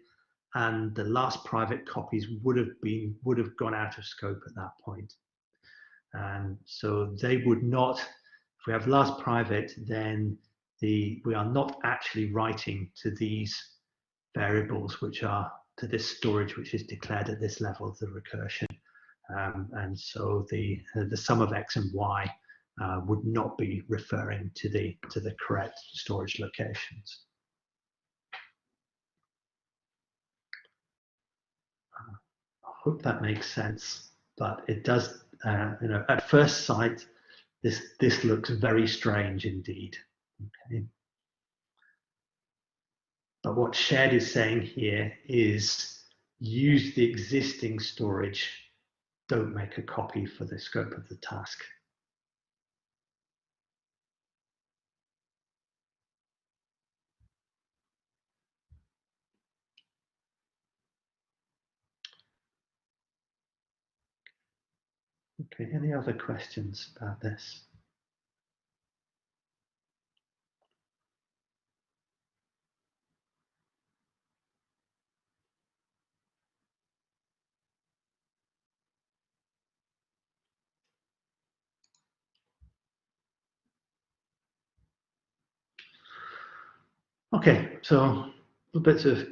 and the last private copies would have gone out of scope at that point. And so they would not, if we have last private, then we are not actually writing to these variables, which are to this storage, which is declared at this level of the recursion. And so the sum of X and Y would not be referring to the correct storage locations. I hope that makes sense, but it does. You know, at first sight, this looks very strange indeed. Okay. But what shared is saying here is use the existing storage. Don't make a copy for the scope of the task. Okay, any other questions about this? Okay, so a little bit of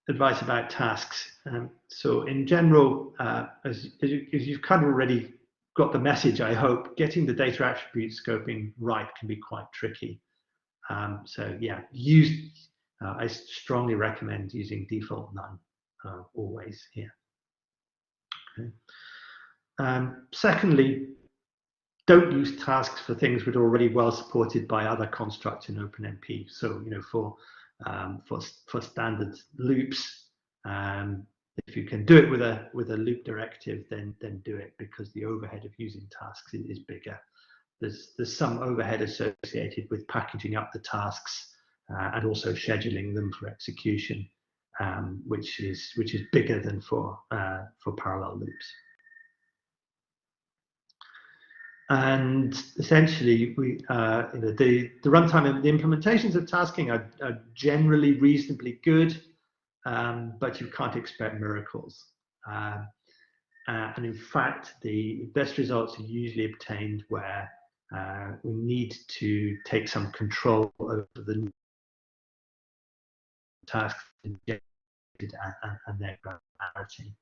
advice about tasks. So in general, as you've kind of already got the message, I hope, getting the data attribute scoping right can be quite tricky. So yeah, I strongly recommend using default none always here. Okay. Secondly, don't use tasks for things that are already well supported by other constructs in OpenMP. So, you know, for standard loops, if you can do it with a loop directive, then do it, because the overhead of using tasks is bigger. There's some overhead associated with packaging up the tasks and also scheduling them for execution, which is bigger than for parallel loops. And essentially, you know, the runtime and the implementations of tasking are generally reasonably good, but you can't expect miracles. And in fact, the best results are usually obtained where we need to take some control over the tasks and their granularity.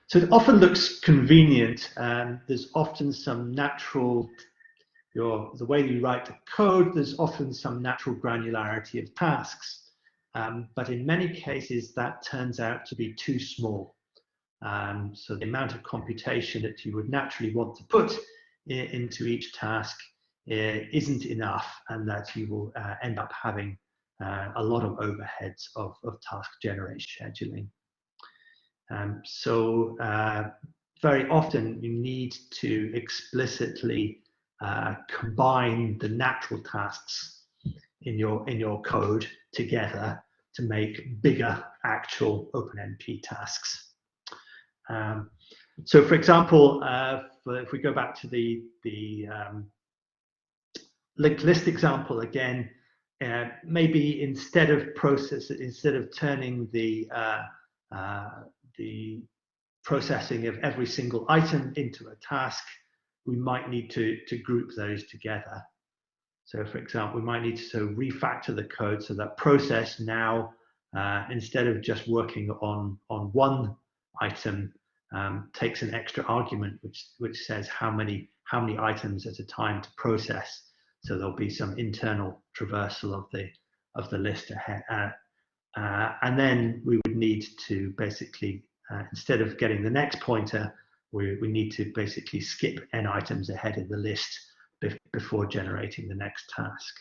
So it often looks convenient, and there's often some natural, the way you write the code, there's often some natural granularity of tasks. But in many cases, that turns out to be too small. So the amount of computation that you would naturally want to put into each task isn't enough, and that you will end up having a lot of overheads of task generation scheduling. So very often you need to explicitly combine the natural tasks in your code together to make bigger actual OpenMP tasks. So for example, if we go back to the linked list example again, maybe instead of turning the processing of every single item into a task, we might need to group those together. So for example, we might need to refactor the code so that process now, instead of just working on one item, takes an extra argument which says how many items at a time to process. So there'll be some internal traversal of the list ahead, and then we would need to basically, instead of getting the next pointer, we need to basically skip n items ahead in the list before generating the next task.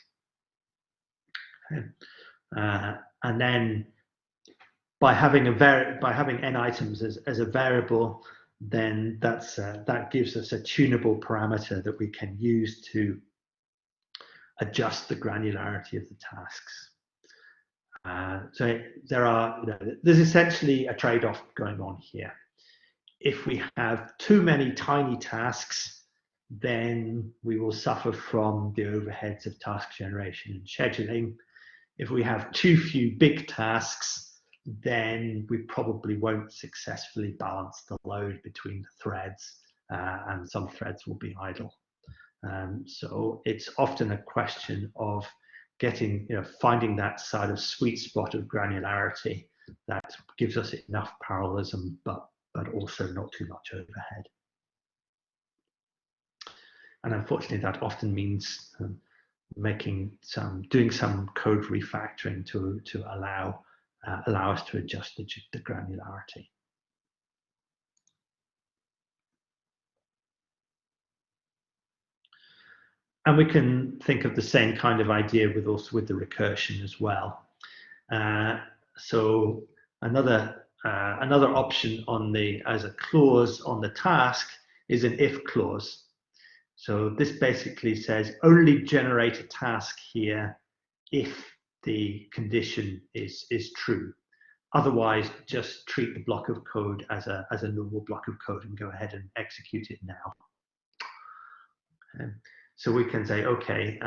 And then by having n items as a variable, then that gives us a tunable parameter that we can use to adjust the granularity of the tasks. So there's essentially a trade-off going on here. If we have too many tiny tasks, then we will suffer from the overheads of task generation and scheduling. If we have too few big tasks, then we probably won't successfully balance the load between the threads, and some threads will be idle. So it's often a question of finding that sort of sweet spot of granularity that gives us enough parallelism, but also not too much overhead. And unfortunately, that often means doing some code refactoring to allow us to adjust the granularity. And we can think of the same kind of idea with the recursion as well. So another option as a clause on the task is an if clause. So this basically says only generate a task here if the condition is true. Otherwise, just treat the block of code as a normal block of code and go ahead and execute it now. So we can say, okay,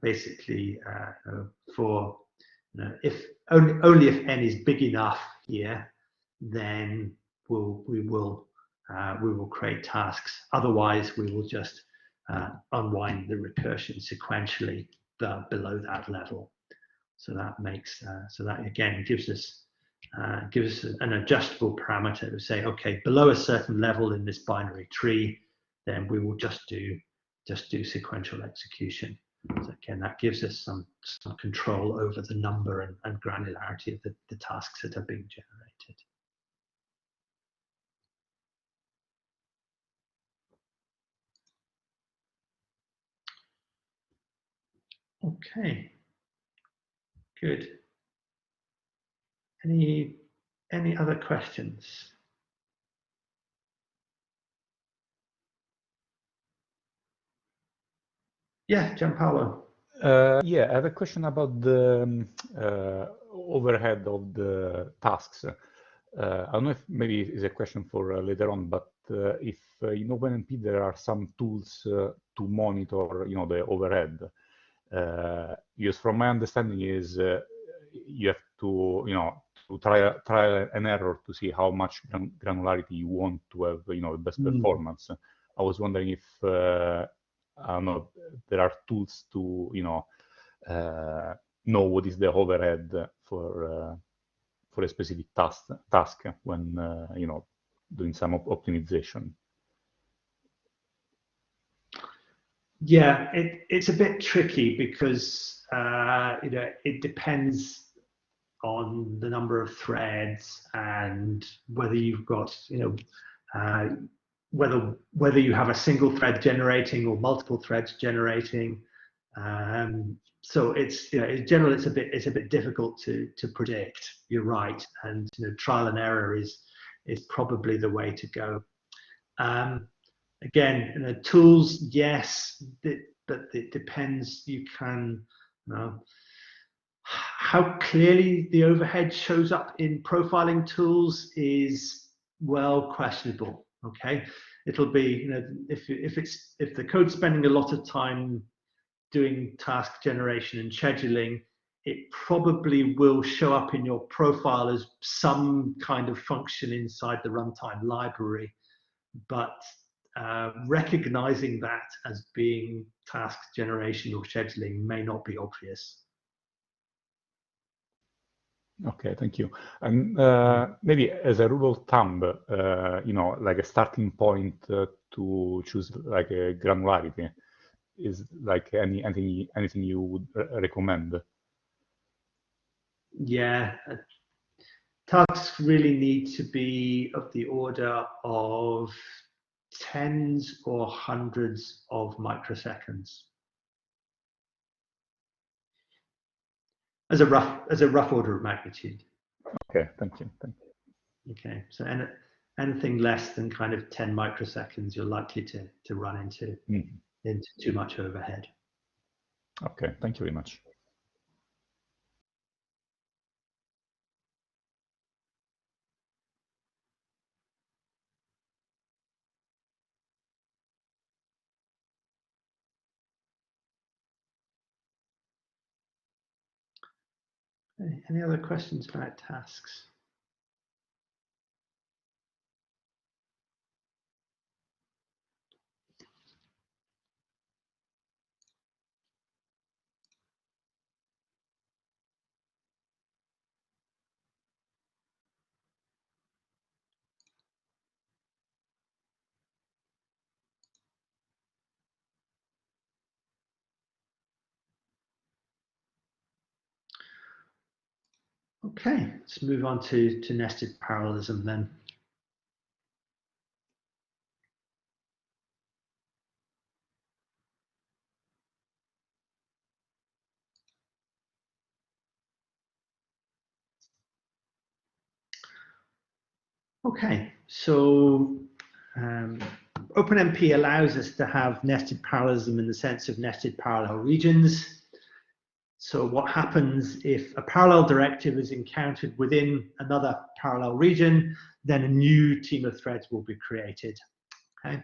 basically, if only if n is big enough here, then we will create tasks. Otherwise, we will just unwind the recursion sequentially below that level. So that again gives us an adjustable parameter to say, okay, below a certain level in this binary tree, then we will just do sequential execution. So again, that gives us some control over the number and granularity of the tasks that are being generated. Okay, good. Any other questions? Yeah, Gianpaolo. Yeah, I have a question about the overhead of the tasks. I don't know if maybe it's a question for later on, but if in OpenMP there are some tools to monitor, the overhead. Because from my understanding is you have to, to try an error to see how much granularity you want to have, the best performance. I was wondering if I don't know, there are tools to know what is the overhead for a specific task when doing some optimization. Yeah, it's a bit tricky because it depends on the number of threads and whether you've got, whether you have a single thread generating or multiple threads generating. So it's, in general, it's a bit difficult to predict. You're right, and trial and error is probably the way to go. Again, tools, yes, but it depends. You can, how clearly the overhead shows up in profiling tools is, well, questionable. Okay, it'll be, if the code's spending a lot of time doing task generation and scheduling, it probably will show up in your profile as some kind of function inside the runtime library. But recognizing that as being task generation or scheduling may not be obvious. Okay, thank you. And maybe as a rule of thumb, like a starting point to choose like a granularity is like anything you would recommend? Yeah, tasks really need to be of the order of tens or hundreds of microseconds as a rough order of magnitude. Okay, thank you. Okay, so anything less than kind of 10 microseconds, you're likely to run into too much overhead. Okay, thank you very much. Any other questions about tasks? Okay, let's move on to nested parallelism then. Okay, so OpenMP allows us to have nested parallelism in the sense of nested parallel regions. So what happens if a parallel directive is encountered within another parallel region, then a new team of threads will be created. Okay,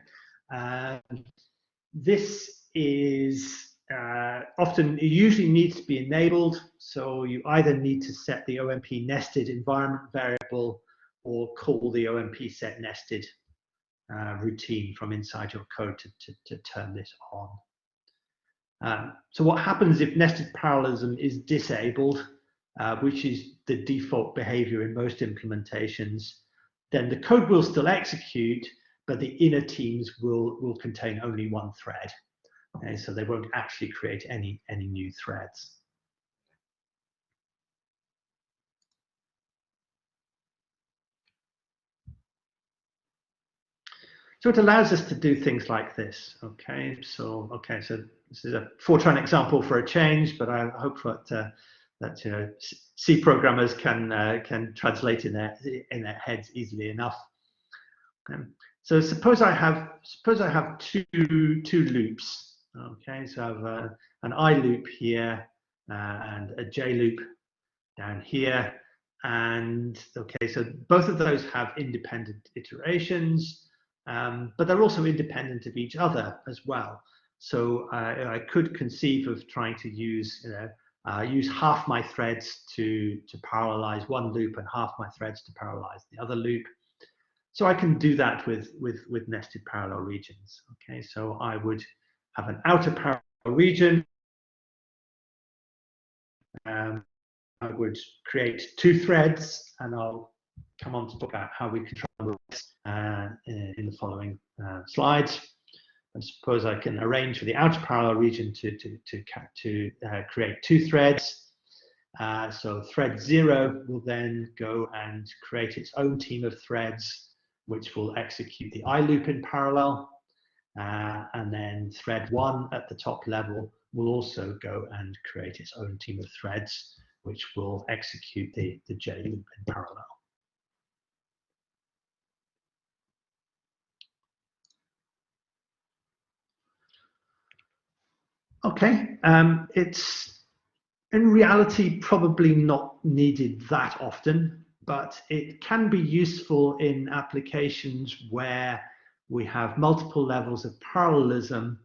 this is it usually needs to be enabled. So you either need to set the OMP nested environment variable or call the OMP set nested routine from inside your code to turn this on. So what happens if nested parallelism is disabled, which is the default behavior in most implementations, then the code will still execute, but the inner teams will contain only one thread. Okay, so they won't actually create any new threads. So it allows us to do things like this. Okay, so this is a Fortran example for a change, but I hope that C programmers can translate in their heads easily enough. So suppose I have two loops. Okay, so I have an I loop here and a J loop down here, and okay, so both of those have independent iterations. But they're also independent of each other as well. So I could conceive of trying to use half my threads to parallelize one loop and half my threads to parallelize the other loop. So I can do that with nested parallel regions. Okay, so I would have an outer parallel region. I would create two threads, and I'll come on to talk about how we control this in the following slides. And suppose I can arrange for the outer parallel region to create two threads. So thread 0 will then go and create its own team of threads, which will execute the I loop in parallel. And then thread 1 at the top level will also go and create its own team of threads, which will execute the J loop in parallel. Okay, it's in reality probably not needed that often, but it can be useful in applications where we have multiple levels of parallelism,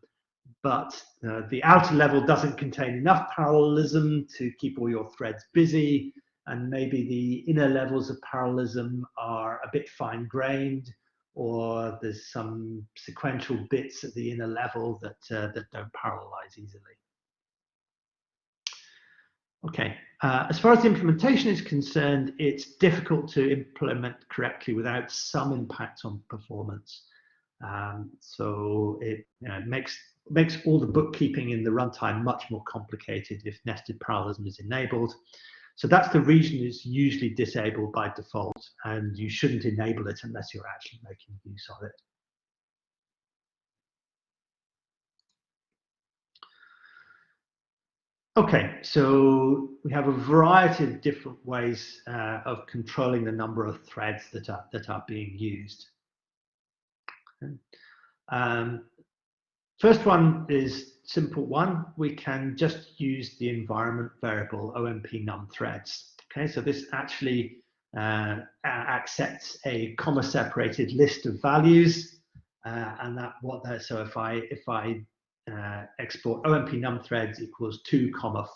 but the outer level doesn't contain enough parallelism to keep all your threads busy, and maybe the inner levels of parallelism are a bit fine-grained, or there's some sequential bits at the inner level that don't parallelize easily. Okay, as far as the implementation is concerned, it's difficult to implement correctly without some impact on performance. So it makes all the bookkeeping in the runtime much more complicated if nested parallelism is enabled. So that's the region is usually disabled by default, and you shouldn't enable it unless you're actually making use of it. Okay, so we have a variety of different ways of controlling the number of threads that are being used. First one is simple one. We can just use the environment variable OMP num threads. Okay, so this actually accepts a comma-separated list of values, and so if I export OMP num threads equals 2,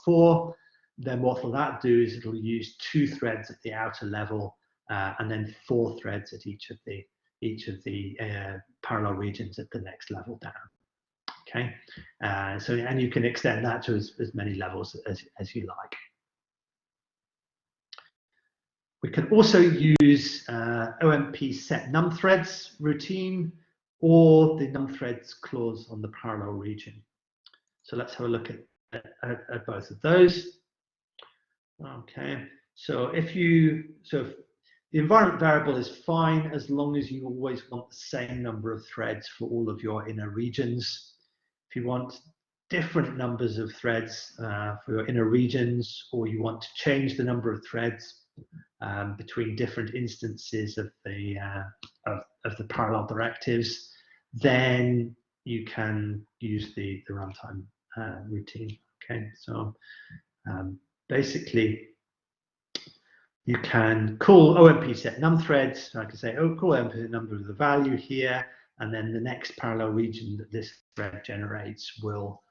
4, then what will that do is it'll use 2 threads at the outer level and then 4 threads at each of the parallel regions at the next level down. Okay, and you can extend that to as many levels as you like. We can also use OMP set num threads routine or the num threads clause on the parallel region. So let's have a look at both of those. Okay, so the environment variable is fine as long as you always want the same number of threads for all of your inner regions. If you want different numbers of threads for your inner regions, or you want to change the number of threads between different instances of the parallel directives, then you can use the runtime routine. Okay, so basically you can call OMP set num threads. So I can say, oh, call OMP number of the value here, and then the next parallel region that this thread generates will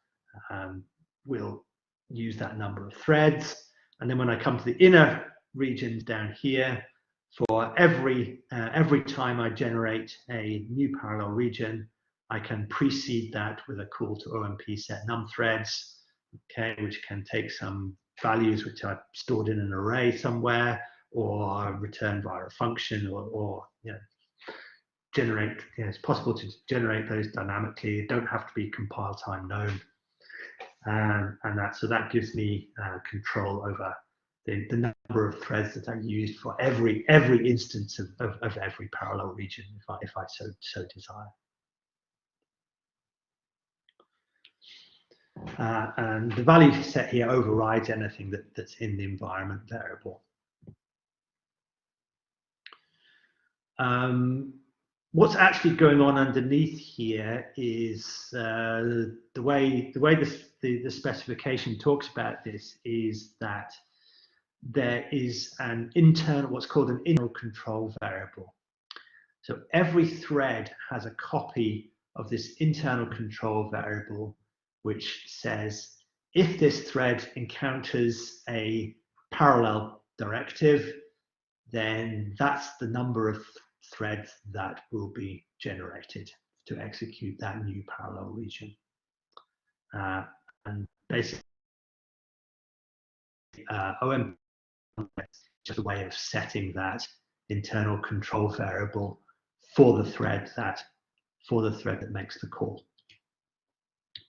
use that number of threads. And then when I come to the inner regions down here, for every time I generate a new parallel region, I can precede that with a call to OMP set num threads, okay, which can take some values which are stored in an array somewhere, or return via a function, or generate. It's possible to generate those dynamically. They don't have to be compile time known, so that gives me control over the number of threads that are used for every instance of every parallel region, if I so desire. And the value set here overrides anything that's in the environment variable. What's actually going on underneath here is the way the specification talks about this is that there is what's called an internal control variable. So every thread has a copy of this internal control variable, which says if this thread encounters a parallel directive, then that's the number of threads that will be generated to execute that new parallel region. And basically, OMP is just a way of setting that internal control variable for the thread that makes the call.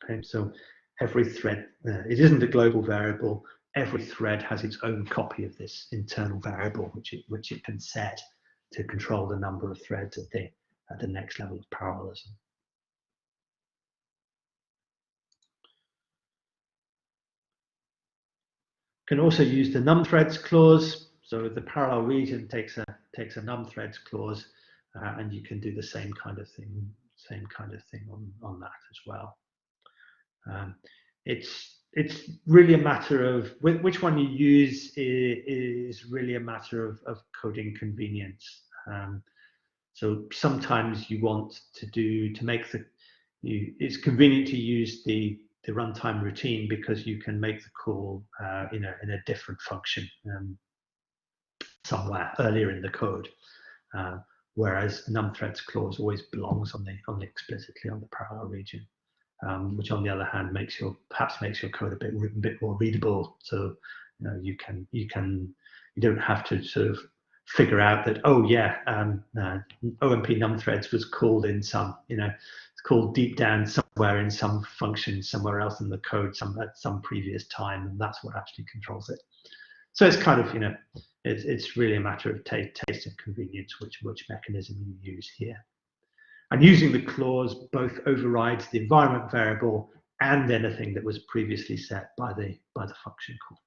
Okay, so every thread, it isn't a global variable, every thread has its own copy of this internal variable, which it can set to control the number of threads at the next level of parallelism. Can also use the num_threads clause. So the parallel region takes a num_threads clause, and you can do the same kind of thing on that as well. It's really a matter of which one you use is really a matter of coding convenience. So sometimes you want to make it's convenient to use the runtime routine because you can make the call in a different function somewhere earlier in the code, whereas num_threads clause always belongs explicitly on the parallel region, which on the other hand perhaps makes your code a bit more readable. So you don't have to sort of figure out that, oh yeah, OMP num_threads was called in some, it's called deep down somewhere in some function somewhere else in the code at some previous time, and that's what actually controls it. So it's kind of, it's really a matter of taste and convenience which mechanism you use here. And using the clause both overrides the environment variable and anything that was previously set by the function call.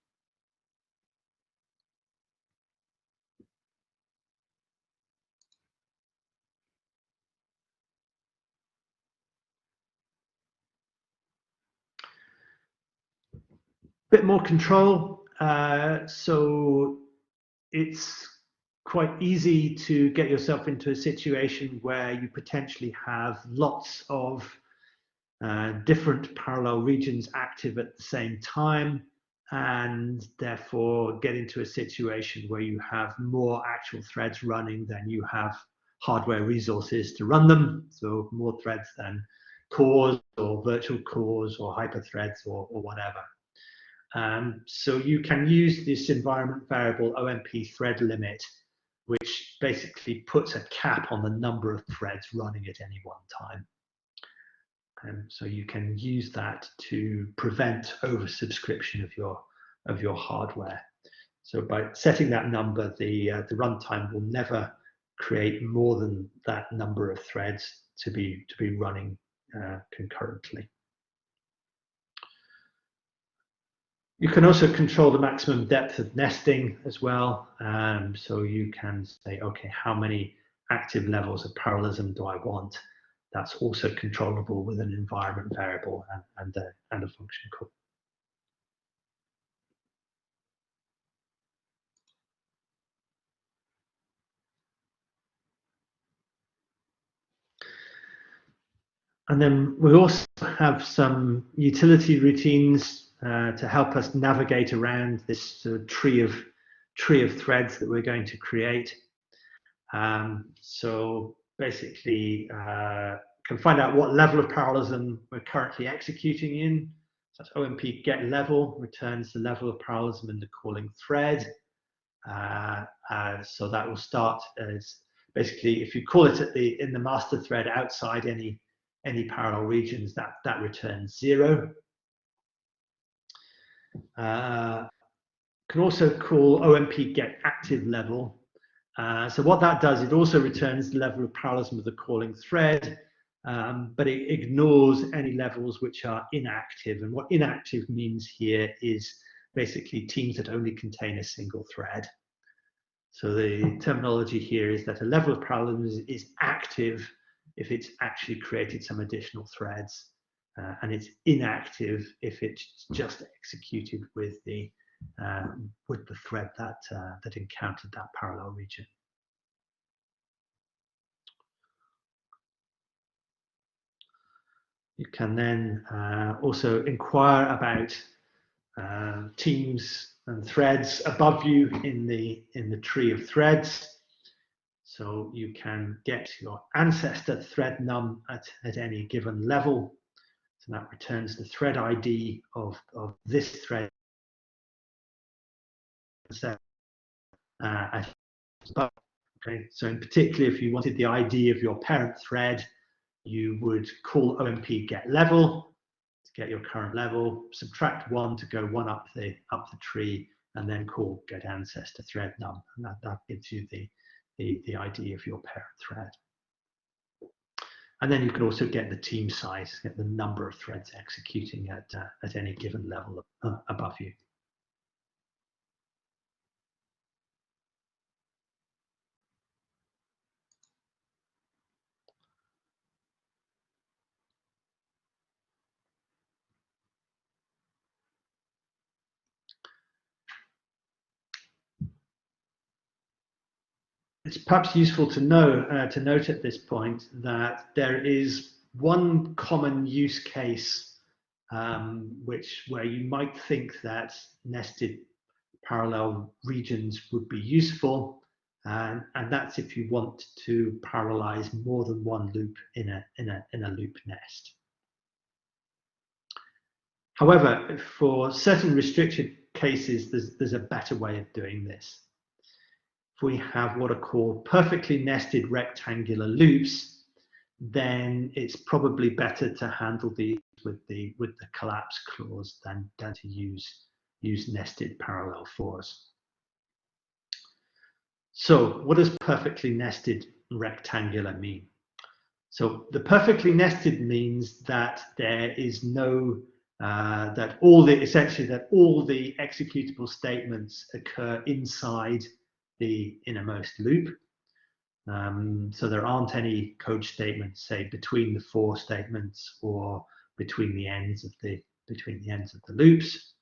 Bit more control. So it's quite easy to get yourself into a situation where you potentially have lots of different parallel regions active at the same time, and therefore get into a situation where you have more actual threads running than you have hardware resources to run them. So more threads than cores or virtual cores or hyperthreads or whatever. So you can use this environment variable OMP thread limit, which basically puts a cap on the number of threads running at any one time. So you can use that to prevent oversubscription of your hardware. So by setting that number, the runtime will never create more than that number of threads to be running concurrently. You can also control the maximum depth of nesting as well. So you can say, okay, how many active levels of parallelism do I want? That's also controllable with an environment variable and a function call. And then we also have some utility routines to help us navigate around this tree of threads that we're going to create. So basically, can find out what level of parallelism we're currently executing in. So that's OMP get level returns the level of parallelism in the calling thread. So that will start as basically, if you call it in the master thread outside any parallel regions, that returns 0. Can also call OMP get active level. So what that does, it also returns the level of parallelism of the calling thread, but it ignores any levels which are inactive. And what inactive means here is basically teams that only contain a single thread. So the terminology here is that a level of parallelism is active if it's actually created some additional threads, and it's inactive if it's just executed with the thread that encountered that parallel region. You can then also inquire about teams and threads above you in the tree of threads. So you can get your ancestor thread num at any given level. So that returns the thread ID of this thread. Okay, so in particular, if you wanted the ID of your parent thread, you would call OMP get level, to get your current level, subtract 1 to go 1 up the tree, and then call get ancestor thread num, and that gives you the ID of your parent thread. And then you can also get the team size, get the number of threads executing at any given level above you. It's perhaps useful to note at this point that there is one common use case where you might think that nested parallel regions would be useful, and that's if you want to parallelize more than one loop in a loop nest. However, for certain restricted cases, there's a better way of doing this. If we have what are called perfectly nested rectangular loops, then it's probably better to handle these with the collapse clause than to use nested parallel fors. So what does perfectly nested rectangular mean? So the perfectly nested means that there is no essentially all the executable statements occur inside the innermost loop. So there aren't any code statements, say, between the for statements or between the ends of the loops.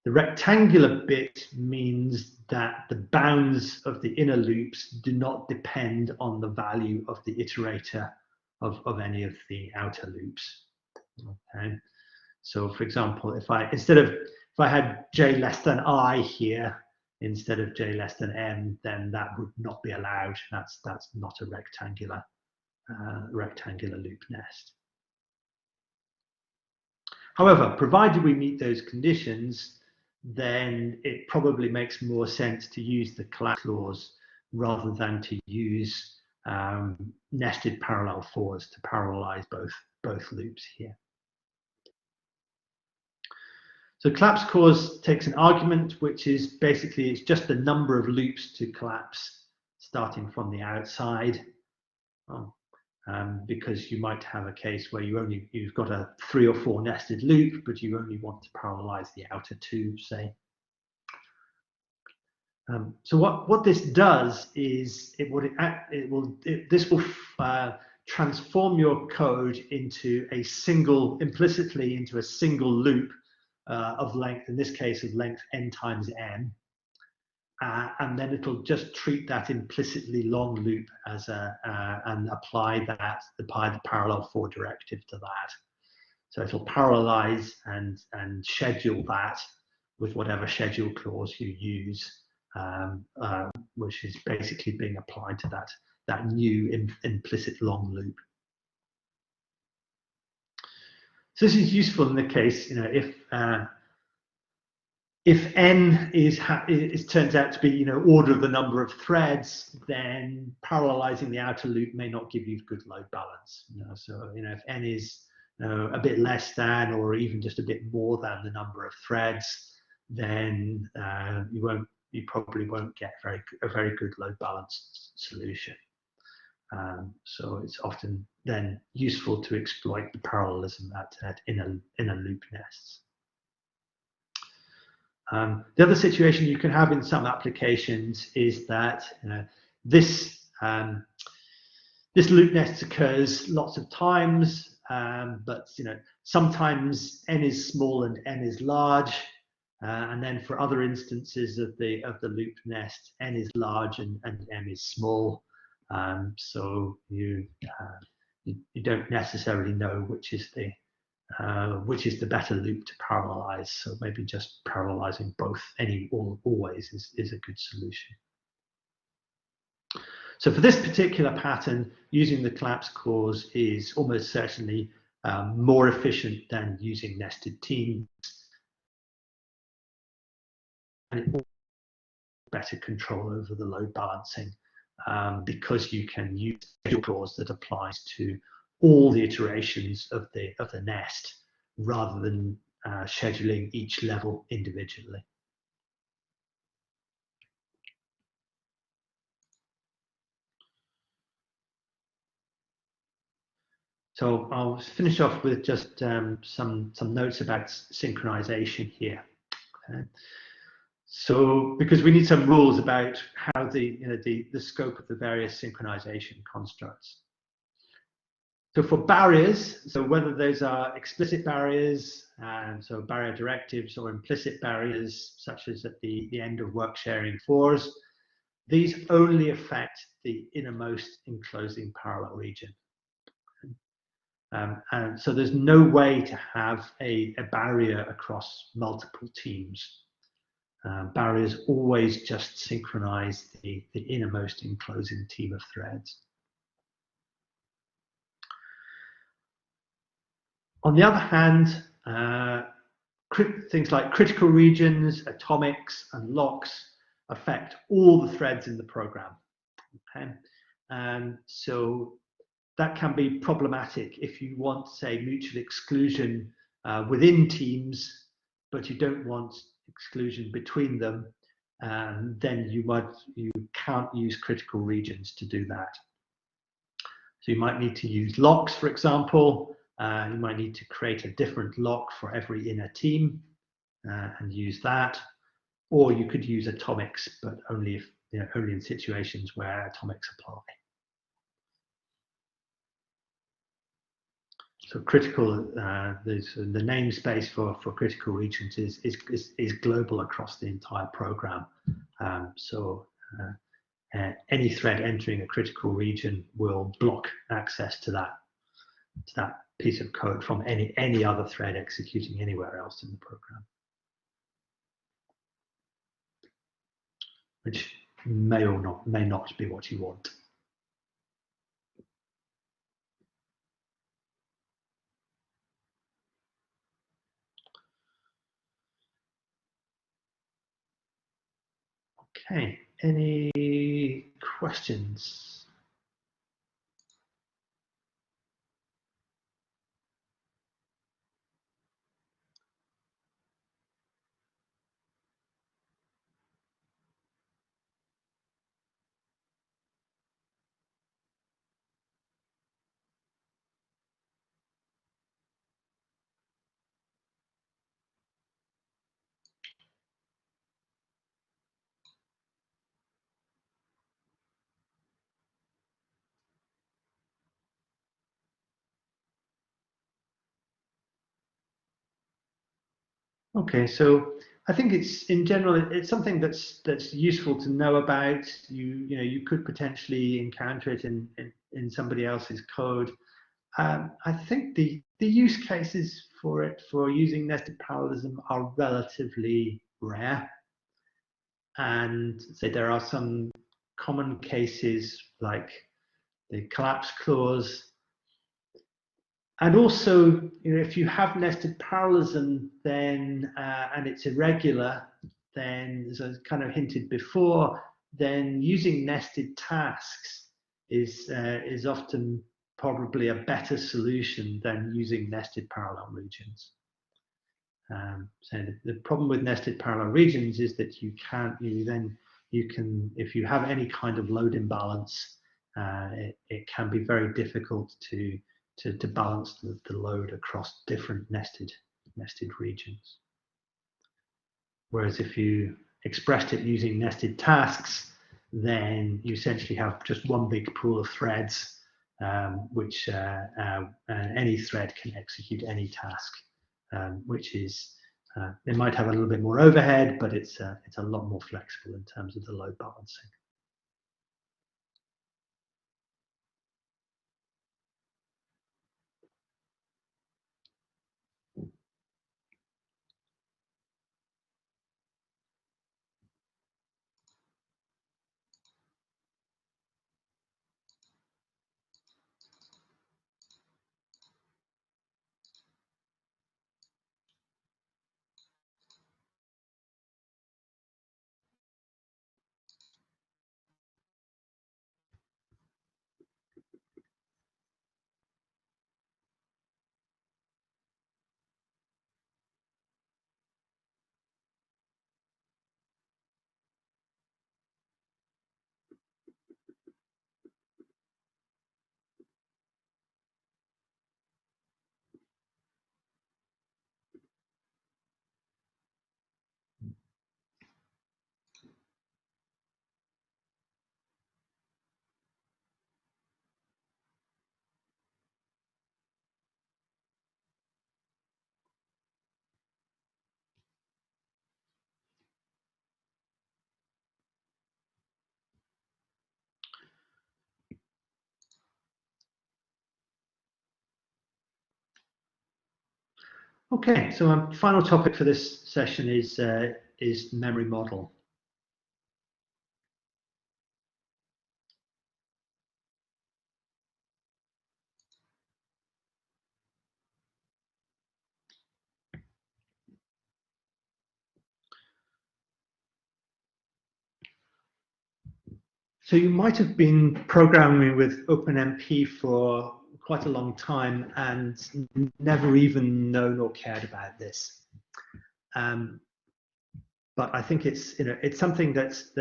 The rectangular bit means that the bounds of the inner loops do not depend on the value of the iterator of any of the outer loops. Okay. So for example, if I had j less than I here instead of j less than m, then that would not be allowed. That's not a rectangular loop nest. However, provided we meet those conditions, then it probably makes more sense to use the collapse clause rather than to use nested parallel fors to parallelize both loops here. So collapse clause takes an argument, which is basically it's just the number of loops to collapse starting from the outside, because you might have a case where you've got a 3 or 4 nested loop, but you only want to parallelize the outer 2, say. So what this does is this will transform your code into implicitly into a single loop of length, in this case of length n times m, and then it'll just treat that implicitly long loop as and apply the parallel for directive to that. So it'll parallelize and schedule that with whatever schedule clause you use, which is basically being applied to that new implicit long loop. So this is useful in the case, if n turns out to be order of the number of threads, then parallelizing the outer loop may not give you good load balance. So if n is a bit less than or even just a bit more than the number of threads, then you probably won't get a very good load balanced solution. So it's often then useful to exploit the parallelism at inner loop nests. The other situation you can have in some applications is that this loop nest occurs lots of times, but sometimes n is small and n is large, and then for other instances of the loop nest, n is large and m is small. So you don't necessarily know which is the better loop to parallelize. So maybe just parallelizing both always is a good solution. So for this particular pattern, using the collapse clause is almost certainly more efficient than using nested teams, and it better control over the load balancing because you can use a schedule clause that applies to all the iterations of the nest rather than scheduling each level individually. So I'll finish off with just some notes about synchronization here. Okay. So because we need some rules about how the scope of the various synchronization constructs. So for barriers, so whether those are explicit barriers, so barrier directives, or implicit barriers, such as at the end of work sharing fors, these only affect the innermost enclosing parallel region. And so there's no way to have a barrier across multiple teams. Barriers always just synchronize the innermost enclosing team of threads. On the other hand, things like critical regions, atomics, and locks affect all the threads in the program. Okay? So that can be problematic if you want, say, mutual exclusion within teams, but you don't want exclusion between them, then you can't use critical regions to do that. So you might need to use locks, for example. You might need to create a different lock for every inner team and use that, or you could use atomics, but only only in situations where atomics apply. So critical, the namespace for critical regions is global across the entire program. Any thread entering a critical region will block access to that piece of code from any other thread executing anywhere else in the program, which may not be what you want. Okay, any questions? Okay, so I think it's in general it's something that's useful to know about. You could potentially encounter it in somebody else's code. I think the use cases for using nested parallelism are relatively rare, and so there are some common cases like the collapse clause. And also, if you have nested parallelism, then and it's irregular, then as I kind of hinted before, then using nested tasks is often probably a better solution than using nested parallel regions. So the problem with nested parallel regions is that you can, if you have any kind of load imbalance, it can be very difficult to balance the load across different nested regions. Whereas if you expressed it using nested tasks, then you essentially have just one big pool of threads, which any thread can execute any task, which is it might have a little bit more overhead, but it's a lot more flexible in terms of the load balancing. Okay, so our final topic for this session is memory model. So you might have been programming with OpenMP for quite a long time and never even known or cared about this. But I think it's something that's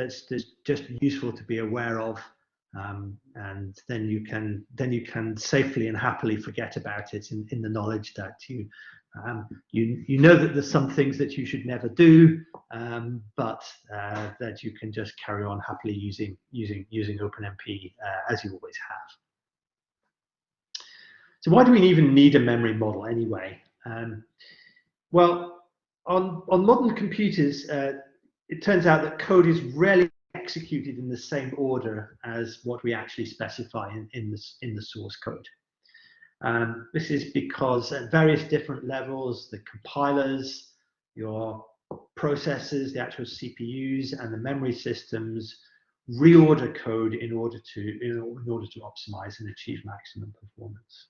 just useful to be aware of, and then you can safely and happily forget about it in the knowledge that you know that there's some things that you should never do, but that you can just carry on happily using OpenMP as you always have. So why do we even need a memory model anyway? Well, on modern computers, it turns out that code is rarely executed in the same order as what we actually specify in the source code. This is because at various different levels, the compilers, your processors, the actual CPUs, and the memory systems reorder code in order to optimize and achieve maximum performance.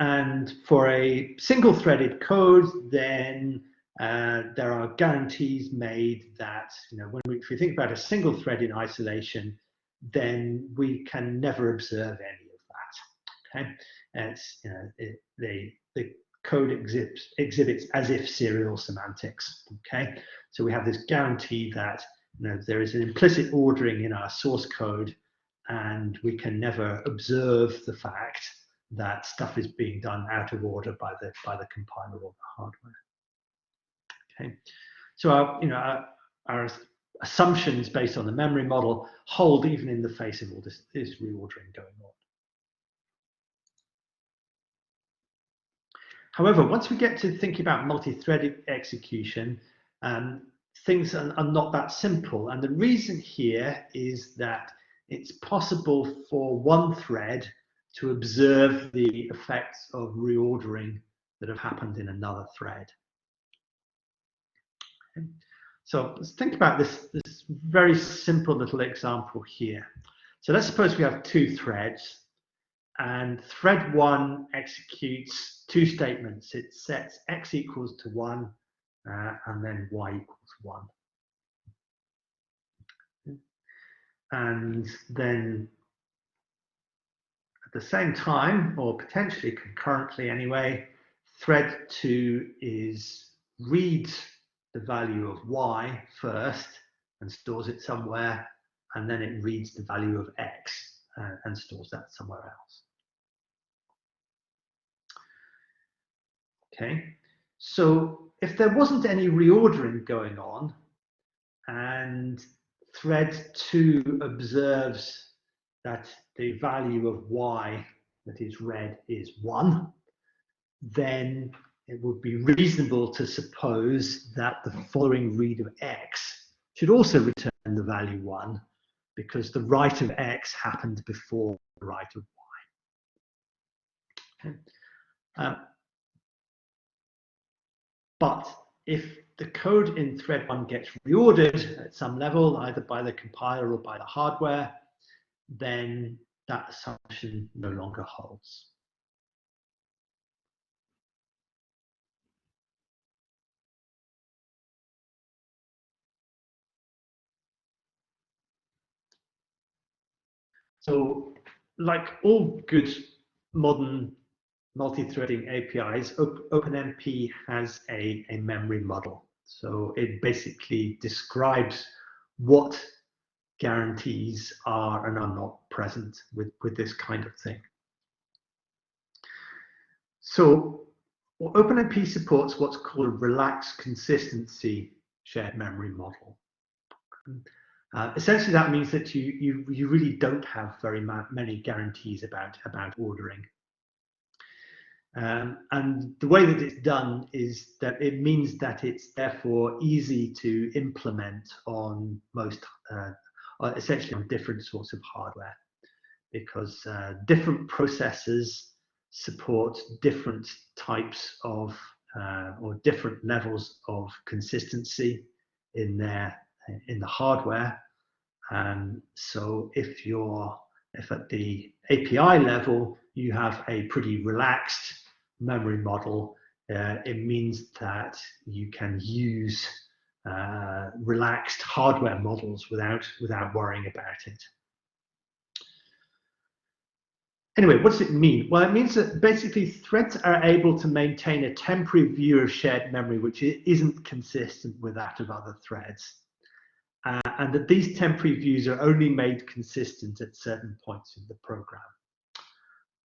And for a single-threaded code, then there are guarantees made that, if we think about a single thread in isolation, then we can never observe any of that. Okay, and the code exhibits as if serial semantics. Okay, so we have this guarantee that there is an implicit ordering in our source code, and we can never observe the fact that stuff is being done out of order by the compiler or the hardware. Okay, so our assumptions based on the memory model hold even in the face of all this reordering going on. However, once we get to thinking about multi-threaded execution, things are not that simple, and the reason here is that it's possible for one thread to observe the effects of reordering that have happened in another thread. Okay. So let's think about this very simple little example here. So let's suppose we have two threads, and thread 1 executes two statements. It sets x equals to 1 and then y equals 1. And then at the same time, or potentially concurrently anyway, thread 2 reads the value of y first and stores it somewhere, and then it reads the value of x and stores that somewhere else. Okay, so if there wasn't any reordering going on and thread 2 observes that the value of y that is read is 1, then it would be reasonable to suppose that the following read of x should also return the value 1, because the write of x happened before the write of y. Okay. But if the code in thread 1 gets reordered at some level, either by the compiler or by the hardware, then that assumption no longer holds. So, like all good modern multi-threading APIs, OpenMP has a memory model. So it basically describes what guarantees are and are not present with this kind of thing. So OpenMP supports what's called a relaxed consistency shared memory model. Essentially, that means that you really don't have very many guarantees about ordering. And the way that it's done is that it means that it's therefore easy to implement on most, essentially on different sorts of hardware, because different processors support different types of or different levels of consistency in the hardware. So if at the API level you have a pretty relaxed memory model, it means that you can use relaxed hardware models without worrying about it. Anyway, what does it mean? Well, it means that basically threads are able to maintain a temporary view of shared memory which isn't consistent with that of other threads. And that these temporary views are only made consistent at certain points in the program.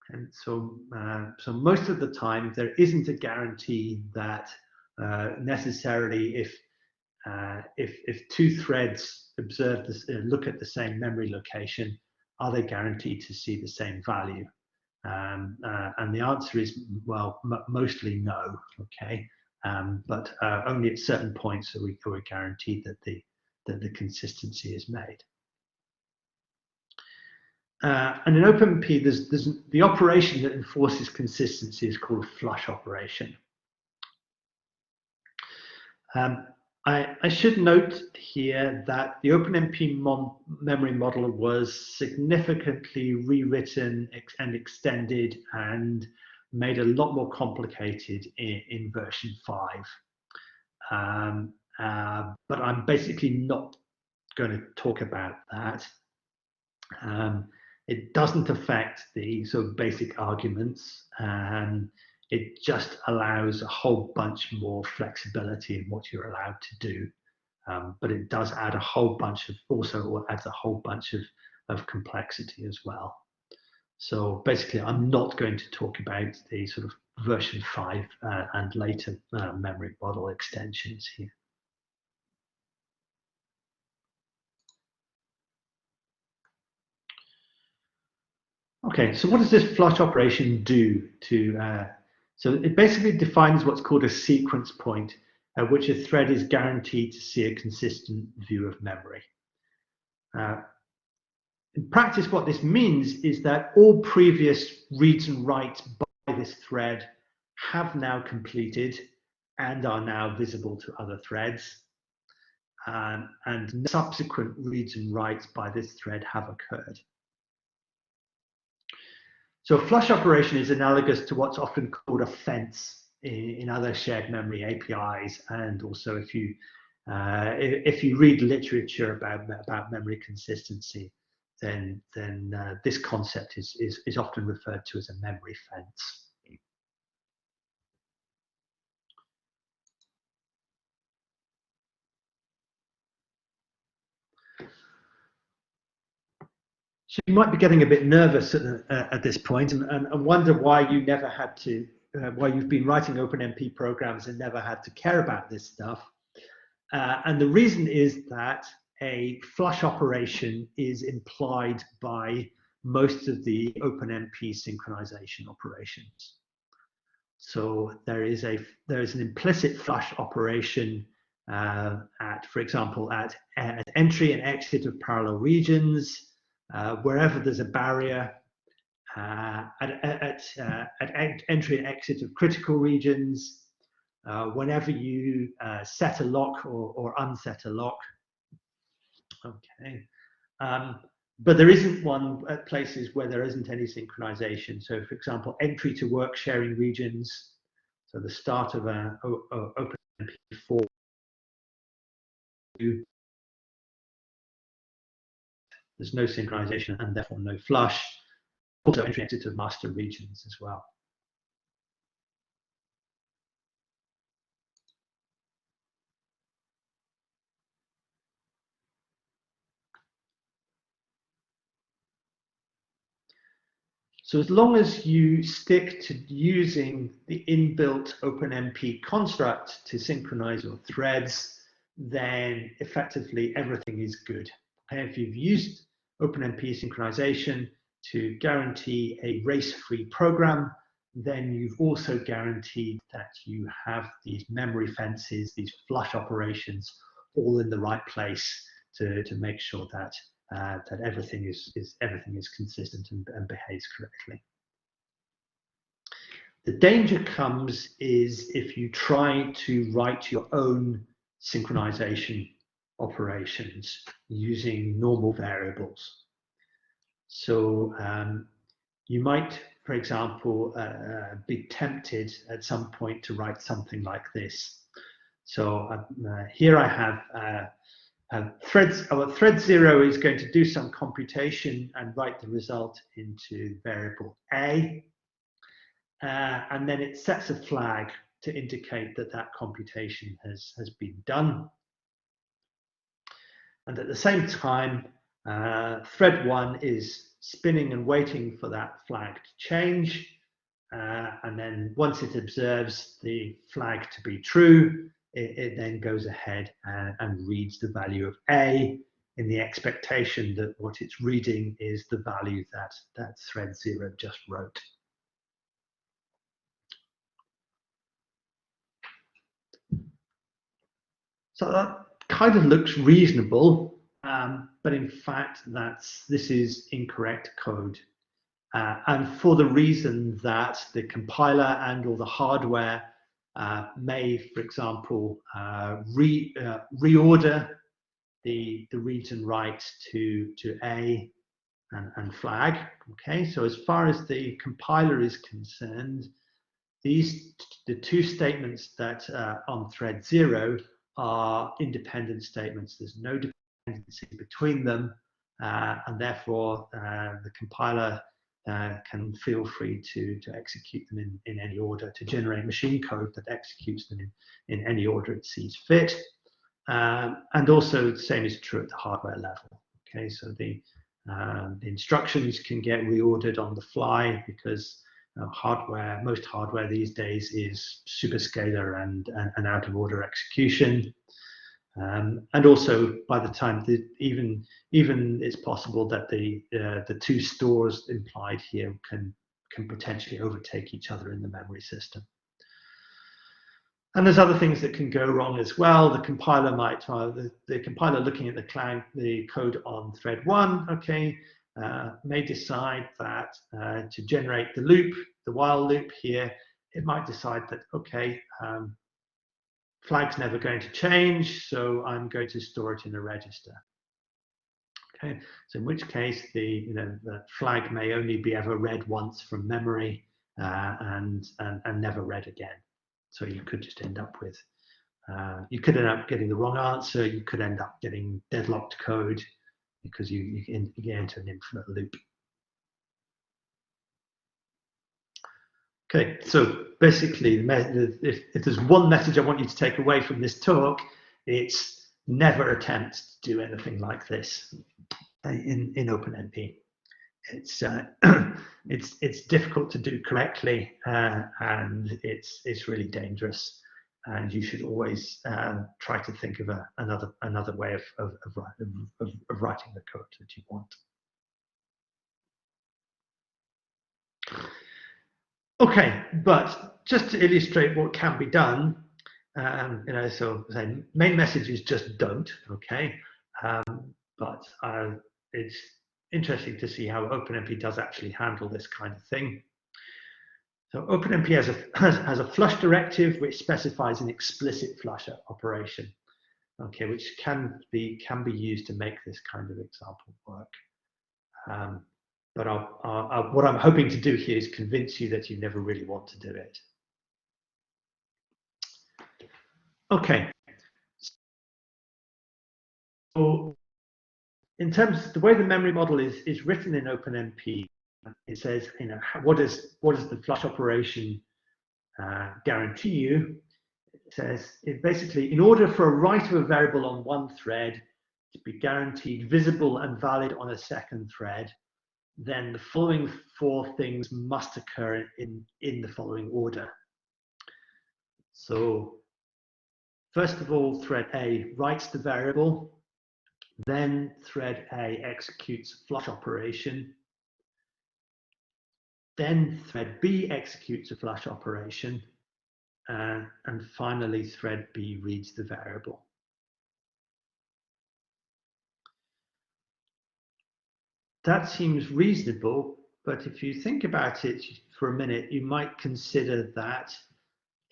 And so, so most of the time, there isn't a guarantee that necessarily if two threads observe this, look at the same memory location, are they guaranteed to see the same value? And the answer is, well, mostly no. Okay, but only at certain points are we guaranteed that the consistency is made. And in OpenMP, there's the operation that enforces consistency is called a flush operation. I should note here that the OpenMP memory model was significantly rewritten and extended and made a lot more complicated in version 5. But I'm basically not going to talk about that. It doesn't affect the sort of basic arguments. It just allows a whole bunch more flexibility in what you're allowed to do. But it does add a whole bunch of, also adds a whole bunch of complexity as well. So basically, I'm not going to talk about the sort of version 5 and later memory model extensions here. Okay, so what does this flush operation do to, so it basically defines what's called a sequence point at which a thread is guaranteed to see a consistent view of memory. In practice, what this means is that all previous reads and writes by this thread have now completed and are now visible to other threads. And subsequent reads and writes by this thread have occurred. So a flush operation is analogous to what's often called a fence in other shared memory APIs, and also if you read literature about memory consistency, then this concept is often referred to as a memory fence. So you might be getting a bit nervous at this point and wonder why you never had to, why you've been writing OpenMP programs and never had to care about this stuff. And the reason is that a flush operation is implied by most of the OpenMP synchronization operations. So there is an implicit flush operation for example, at entry and exit of parallel regions. Wherever there's a barrier, at entry and exit of critical regions, whenever you set a lock or unset a lock. Okay, but there isn't one at places where there isn't any synchronization. So, for example, entry to work sharing regions. So the start of a OpenMP 4. There's no synchronization and therefore no flush. Also entry and exit of master regions as well. So as long as you stick to using the inbuilt OpenMP construct to synchronize your threads, then effectively everything is good. And if you've used OpenMP synchronization to guarantee a race-free program, then you've also guaranteed that you have these memory fences, these flush operations, all in the right place to make sure that that everything is consistent and behaves correctly. The danger comes is if you try to write your own synchronization operations using normal variables. So you might, for example, be tempted at some point to write something like this. So here I have thread 0 is going to do some computation and write the result into variable A. And then it sets a flag to indicate that that computation has been done. And at the same time, thread 1 is spinning and waiting for that flag to change. And then once it observes the flag to be true, it then goes ahead and reads the value of A in the expectation that what it's reading is the value that thread 0 just wrote. So that kind of looks reasonable, but in fact, this is incorrect code. And for the reason that the compiler and or the hardware may, for example, reorder the reads and writes to A and flag. Okay, so as far as the compiler is concerned, the two statements that on thread 0 are independent statements. There's no dependency between them, and therefore the compiler can feel free to execute them in any order, to generate machine code that executes them in any order it sees fit. And also the same is true at the hardware level. Okay, so the instructions can get reordered on the fly because most hardware these days is superscalar and out of order execution. And also, by the time even it's possible that the two stores implied here can potentially overtake each other in the memory system. And there's other things that can go wrong as well. The compiler might the compiler looking at the code on thread 1, okay, may decide that to generate the loop, the while loop here, it might decide that okay. Flag's never going to change, so I'm going to store it in a register. Okay, so in which case the flag may only be ever read once from memory and never read again. So you could just end up with you could end up getting the wrong answer. You could end up getting deadlocked code because you enter an infinite loop. Okay, so basically, if there's one message I want you to take away from this talk, it's never attempt to do anything like this in OpenMP. It's difficult to do correctly, and it's really dangerous. And you should always try to think of another way of writing the code that you want. Okay, but just to illustrate what can be done, so main message is just don't, okay? But it's interesting to see how OpenMP does actually handle this kind of thing. So OpenMP has a flush directive which specifies an explicit flush operation, okay, which can be used to make this kind of example work. But what I'm hoping to do here is convince you that you never really want to do it. Okay. So in terms of the way the memory model is written in OpenMP, it says, what does the flush operation guarantee you? It says it basically, in order for a write of a variable on one thread to be guaranteed visible and valid on a second thread, then the following 4 things must occur in the following order. So first of all, thread A writes the variable, then thread A executes a flush operation, then thread B executes a flush operation, and finally thread B reads the variable. That seems reasonable, But if you think about it for a minute, you might consider that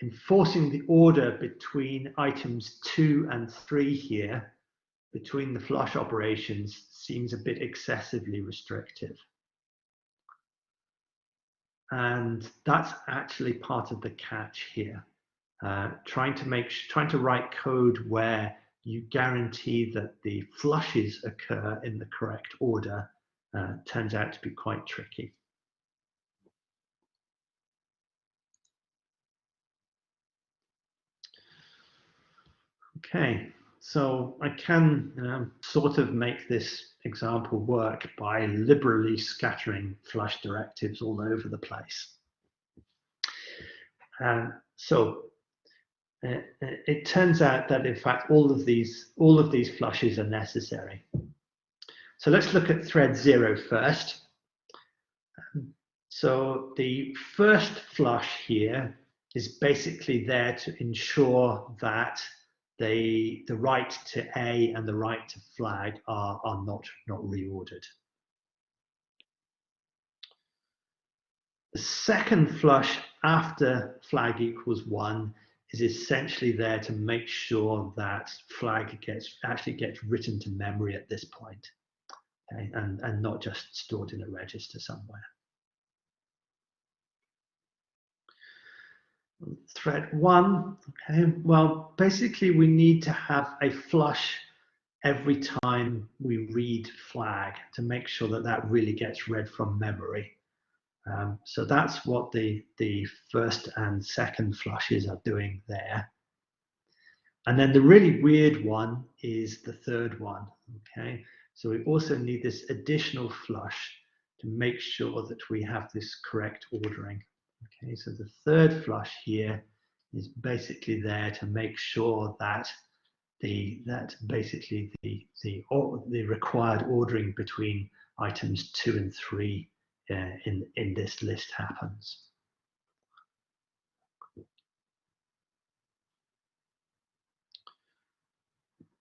enforcing the order between items 2 and 3 here, between the flush operations, seems a bit excessively restrictive. And that's actually part of the catch here. Trying to write code where you guarantee that the flushes occur in the correct order turns out to be quite tricky. Okay, so I can sort of make this example work by liberally scattering flush directives all over the place. It turns out that in fact all of these flushes are necessary. So let's look at thread 0 first. So the first flush here is basically there to ensure that the write to A and the write to flag are not reordered. The second flush after flag equals 1 is essentially there to make sure that flag actually gets written to memory at this point, okay, and not just stored in a register somewhere. Thread 1, okay, well, basically we need to have a flush every time we read flag to make sure that that really gets read from memory. So that's what the first and second flushes are doing there. And then the really weird one is the third one, okay? So we also need this additional flush to make sure that we have this correct ordering. Okay, so the third flush here is basically there to make sure that the required ordering between items 2 and 3 in this list happens.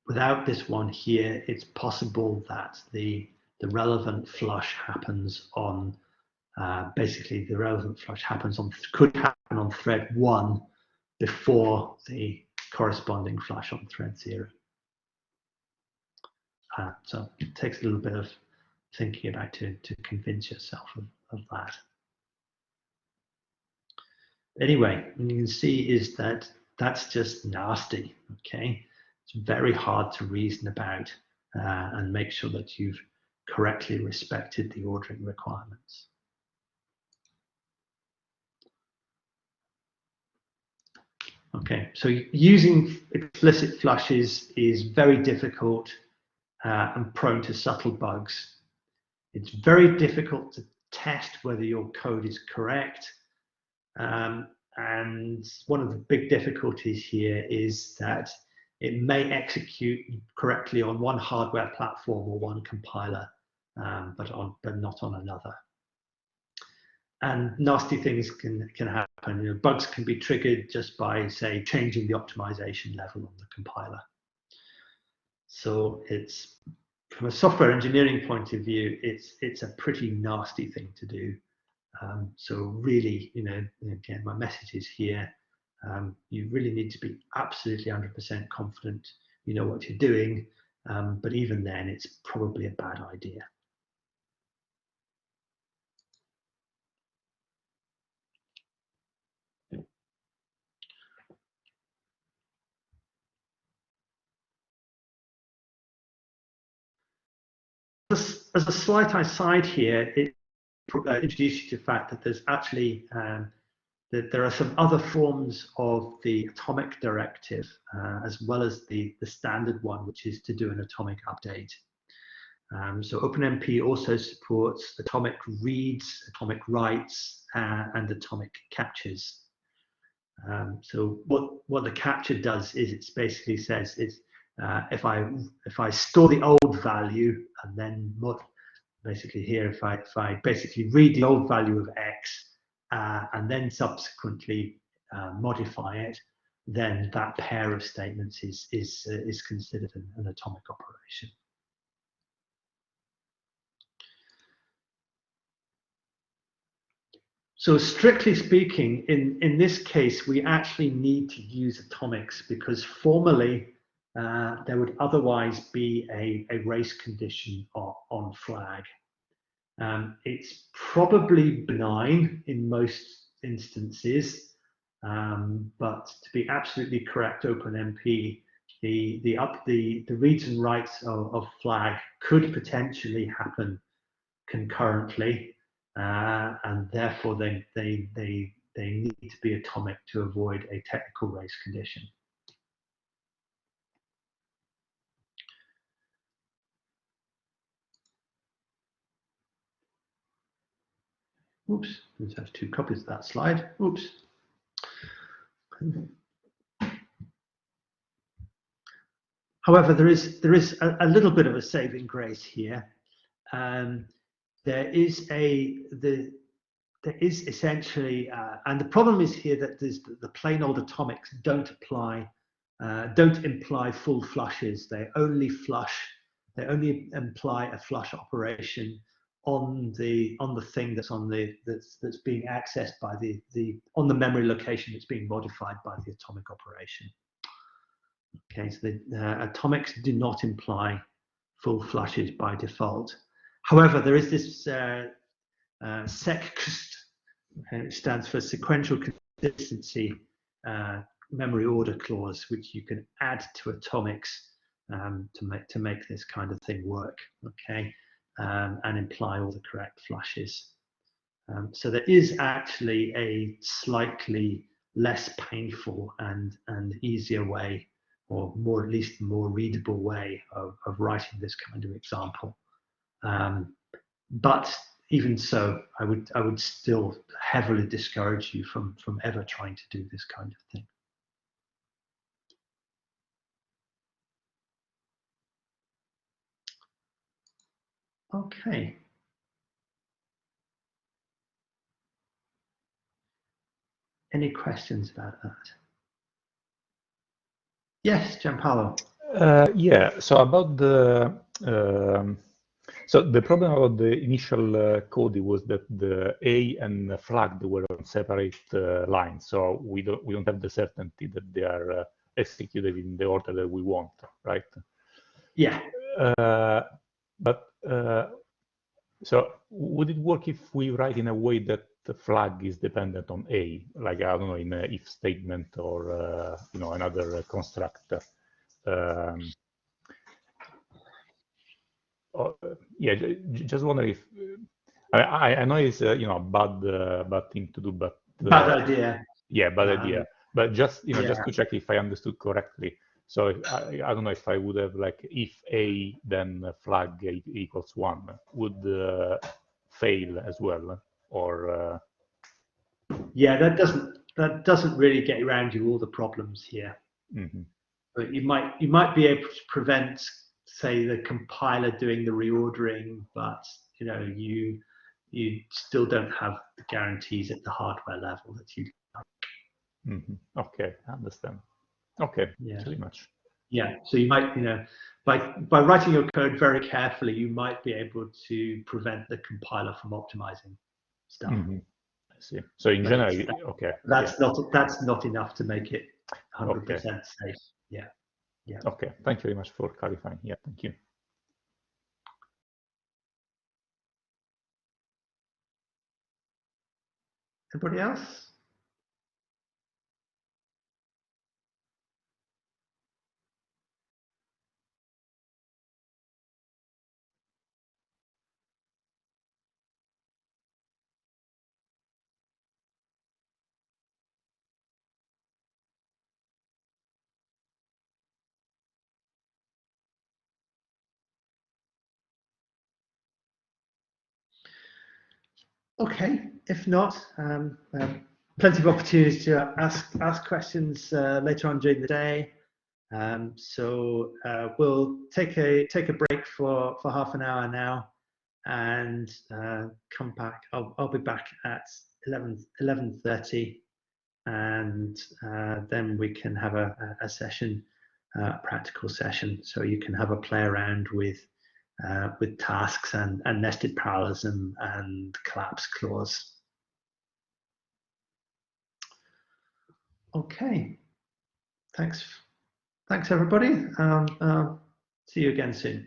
Without this one here, it's possible that the relevant flush happens on basically the relevant flush could happen on thread 1 before the corresponding flush on thread 0. So it takes a little bit of thinking about to convince yourself of that. Anyway, what you can see is that that's just nasty, okay? It's very hard to reason about and make sure that you've correctly respected the ordering requirements. Okay, so using explicit flushes is very difficult and prone to subtle bugs. It's very difficult to test whether your code is correct. And one of the big difficulties here is that it may execute correctly on one hardware platform or one compiler, but not on another. And nasty things can happen. You know, bugs can be triggered just by, say, changing the optimization level on the compiler. So it's, from a software engineering point of view, it's a pretty nasty thing to do. So really, you know, again, my message is here. You really need to be absolutely 100% confident you know what you're doing, but even then, it's probably a bad idea. As a slight aside here, it introduces you to the fact that there's actually that there are some other forms of the atomic directive, as well as the standard one, which is to do an atomic update. So OpenMP also supports atomic reads, atomic writes, and atomic captures. So what the capture does is it basically says is if I store the old value and then basically here if I basically read the old value of X and then subsequently modify it, then that pair of statements is considered an atomic operation. So strictly speaking, in this case, we actually need to use atomics because formally there would otherwise be a race condition on flag. It's probably benign in most instances, but to be absolutely correct, OpenMP, the reads and writes of flag could potentially happen concurrently. And therefore they need to be atomic to avoid a technical race condition. Oops, let's have 2 copies of that slide. Oops. However, there is a little bit of a saving grace here. There is essentially, and the problem is here that the plain old atomics don't imply full flushes. They only imply a flush operation on the thing that's being accessed by on the memory location that's being modified by the atomic operation. Okay, so the atomics do not imply full flushes by default. However, there is this SECCST, it stands for sequential consistency memory order clause, which you can add to atomics to make this kind of thing work. Okay, and imply all the correct flushes. So there is actually a slightly less painful and easier way, or at least more readable way of writing this kind of example. But even so, I would still heavily discourage you from ever trying to do this kind of thing. Okay. Any questions about that? Yes, Gianpaolo. Yeah. So about the so the problem about the initial code was that the A and flagged were on separate lines, so we don't have the certainty that they are executed in the order that we want, right? Yeah. But so would it work if we write in a way that the flag is dependent on A, like I don't know, in an if statement or you know, another construct? Yeah, just wondering if I know it's you know, a bad thing to do, but Bad idea. Yeah, bad idea. But just you know, yeah. just to check if I understood correctly. So if, I don't know if I would have like if A then flag equals 1 would fail as well, or yeah, that doesn't really get around you all the problems here. Mm-hmm. But you might be able to prevent, say, the compiler doing the reordering, but you know, you still don't have the guarantees at the hardware level that you. Mm-hmm. Okay, I understand. Okay, Yeah. pretty much. Yeah, so you might, you know, by writing your code very carefully, you might be able to prevent the compiler from optimizing stuff. Mm-hmm. I see. So in general, okay. That's not enough to make it 100% safe. Yeah. Yeah. Okay. Thank you very much for clarifying. Yeah. Thank you. Anybody else? Okay, if not, plenty of opportunities to ask questions later on during the day. So we'll take a break for half an hour now, and come back. I'll be back at 11:30, and then we can have a session, practical session, so you can have a play around with tasks and nested parallelism and collapse clause. Okay, thanks everybody. See you again soon.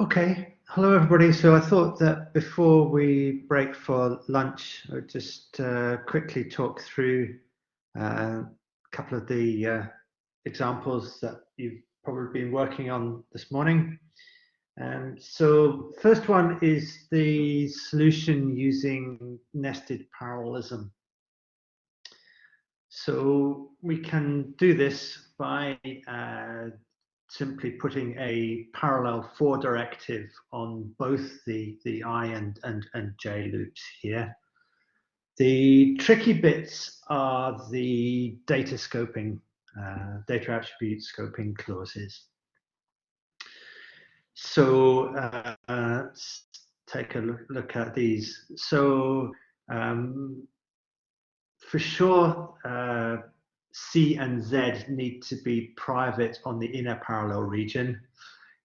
Okay, hello everybody. So I thought that before we break for lunch, I would just quickly talk through a couple of the examples that you've probably been working on this morning. So first one is the solution using nested parallelism. So we can do this by simply putting a parallel for directive on both the I and J loops here. The tricky bits are the data scoping, data attribute scoping clauses. So let's take a look at these. So for sure, C and Z need to be private on the inner parallel region.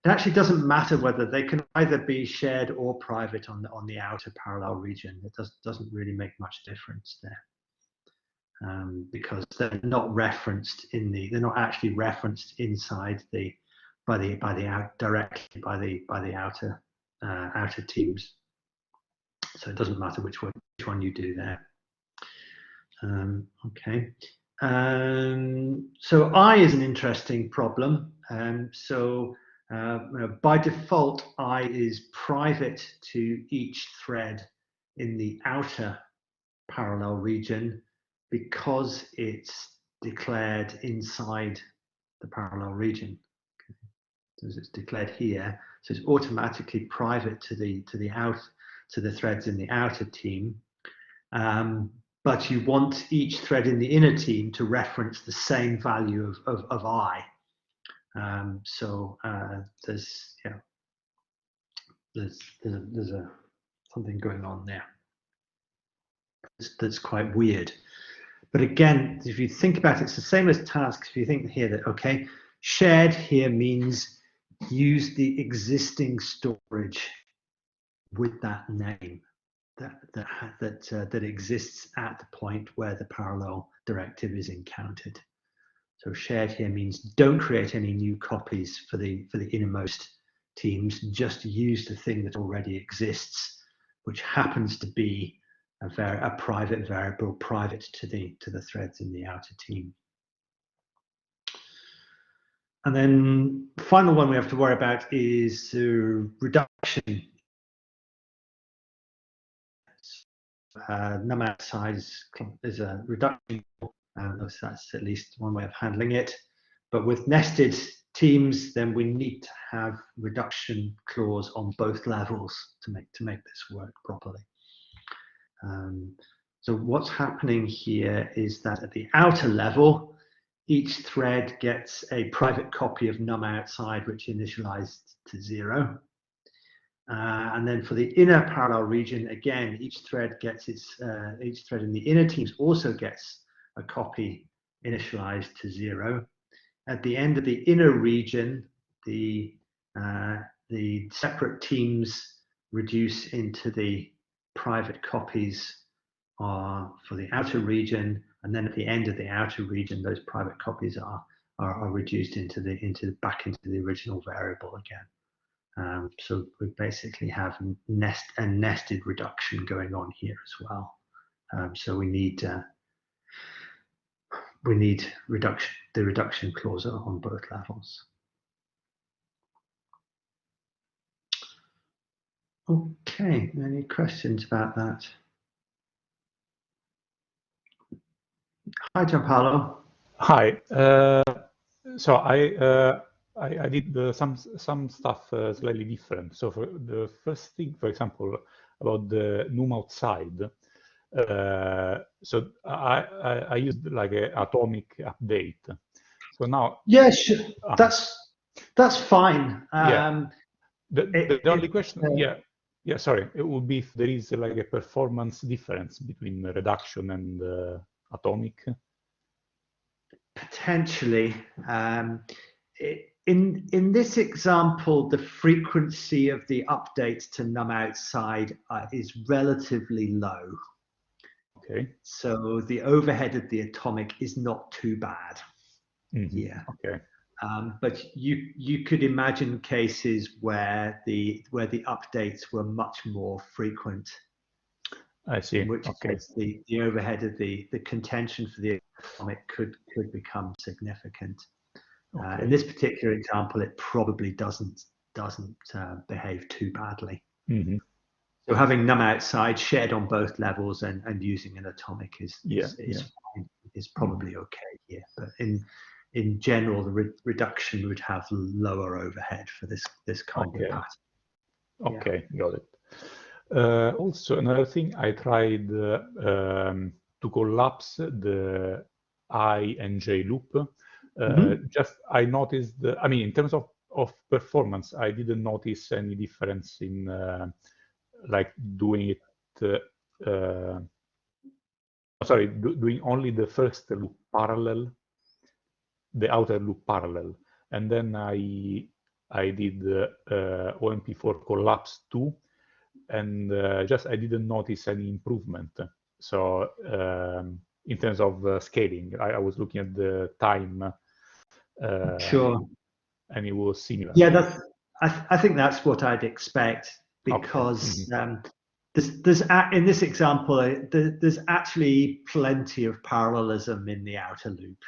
It actually doesn't matter whether they can either be shared or private on the outer parallel region. It doesn't really make much difference there, because they're not referenced in the. They're not actually referenced inside the directly by the outer teams. So it doesn't matter which one you do there. Okay. So I is an interesting problem. By default, I is private to each thread in the outer parallel region because it's declared inside the parallel region. Okay. So it's declared here, so it's automatically private to the threads in the outer team. But you want each thread in the inner team to reference the same value of I. There's something going on there that's quite weird. But again, if you think about it, it's the same as tasks. If you think here that, okay, shared here means use the existing storage with that name that exists at the point where the parallel directive is encountered. So shared here means don't create any new copies for the innermost teams. Just use the thing that already exists, which happens to be a private variable, private to the threads in the outer team. And then the final one we have to worry about is reduction. Num outside is a reduction. That's at least one way of handling it. But with nested teams, then we need to have reduction clause on both levels to make this work properly. So what's happening here is that at the outer level, each thread gets a private copy of num outside, which initialized to 0. And then for the inner parallel region, again, each thread gets each thread in the inner teams also gets a copy initialized to 0. At the end of the inner region, the separate teams reduce into the private copies for the outer region, and then at the end of the outer region, those private copies are reduced back into the original variable again. So we basically have a nested reduction going on here as well. So we need we need the reduction clause on both levels. Okay, any questions about that? Hi, Gianpaolo. Hi. So I did some stuff slightly different. So for the first thing, for example, about the num outside. So I used like an atomic update. So now, yeah, sure. That's fine. Yeah. The only question, sorry, it would be if there is like a performance difference between reduction and atomic. Potentially. In this example, the frequency of the updates to num outside is relatively low. Okay. So the overhead of the atomic is not too bad. Mm-hmm. Okay. But you could imagine cases where the updates were much more frequent. I see. In which case the overhead of the contention for the atomic could become significant. In this particular example, it probably doesn't behave too badly. Mm-hmm. So having num outside shared on both levels and using an atomic is fine, is probably okay here. But in general, the reduction would have lower overhead for this kind of pattern. Okay, got it. Also, another thing, I tried to collapse the I and J loop. Just I noticed, I mean, in terms of performance, I didn't notice any difference in like doing it. Sorry, doing only the first loop parallel, the outer loop parallel, and then I did OMP for collapse 2. And just I didn't notice any improvement. So in terms of scaling, I was looking at the time. Sure. And it was similar. Yeah, I think that's what I'd expect, because there's in this example there's actually plenty of parallelism in the outer loop.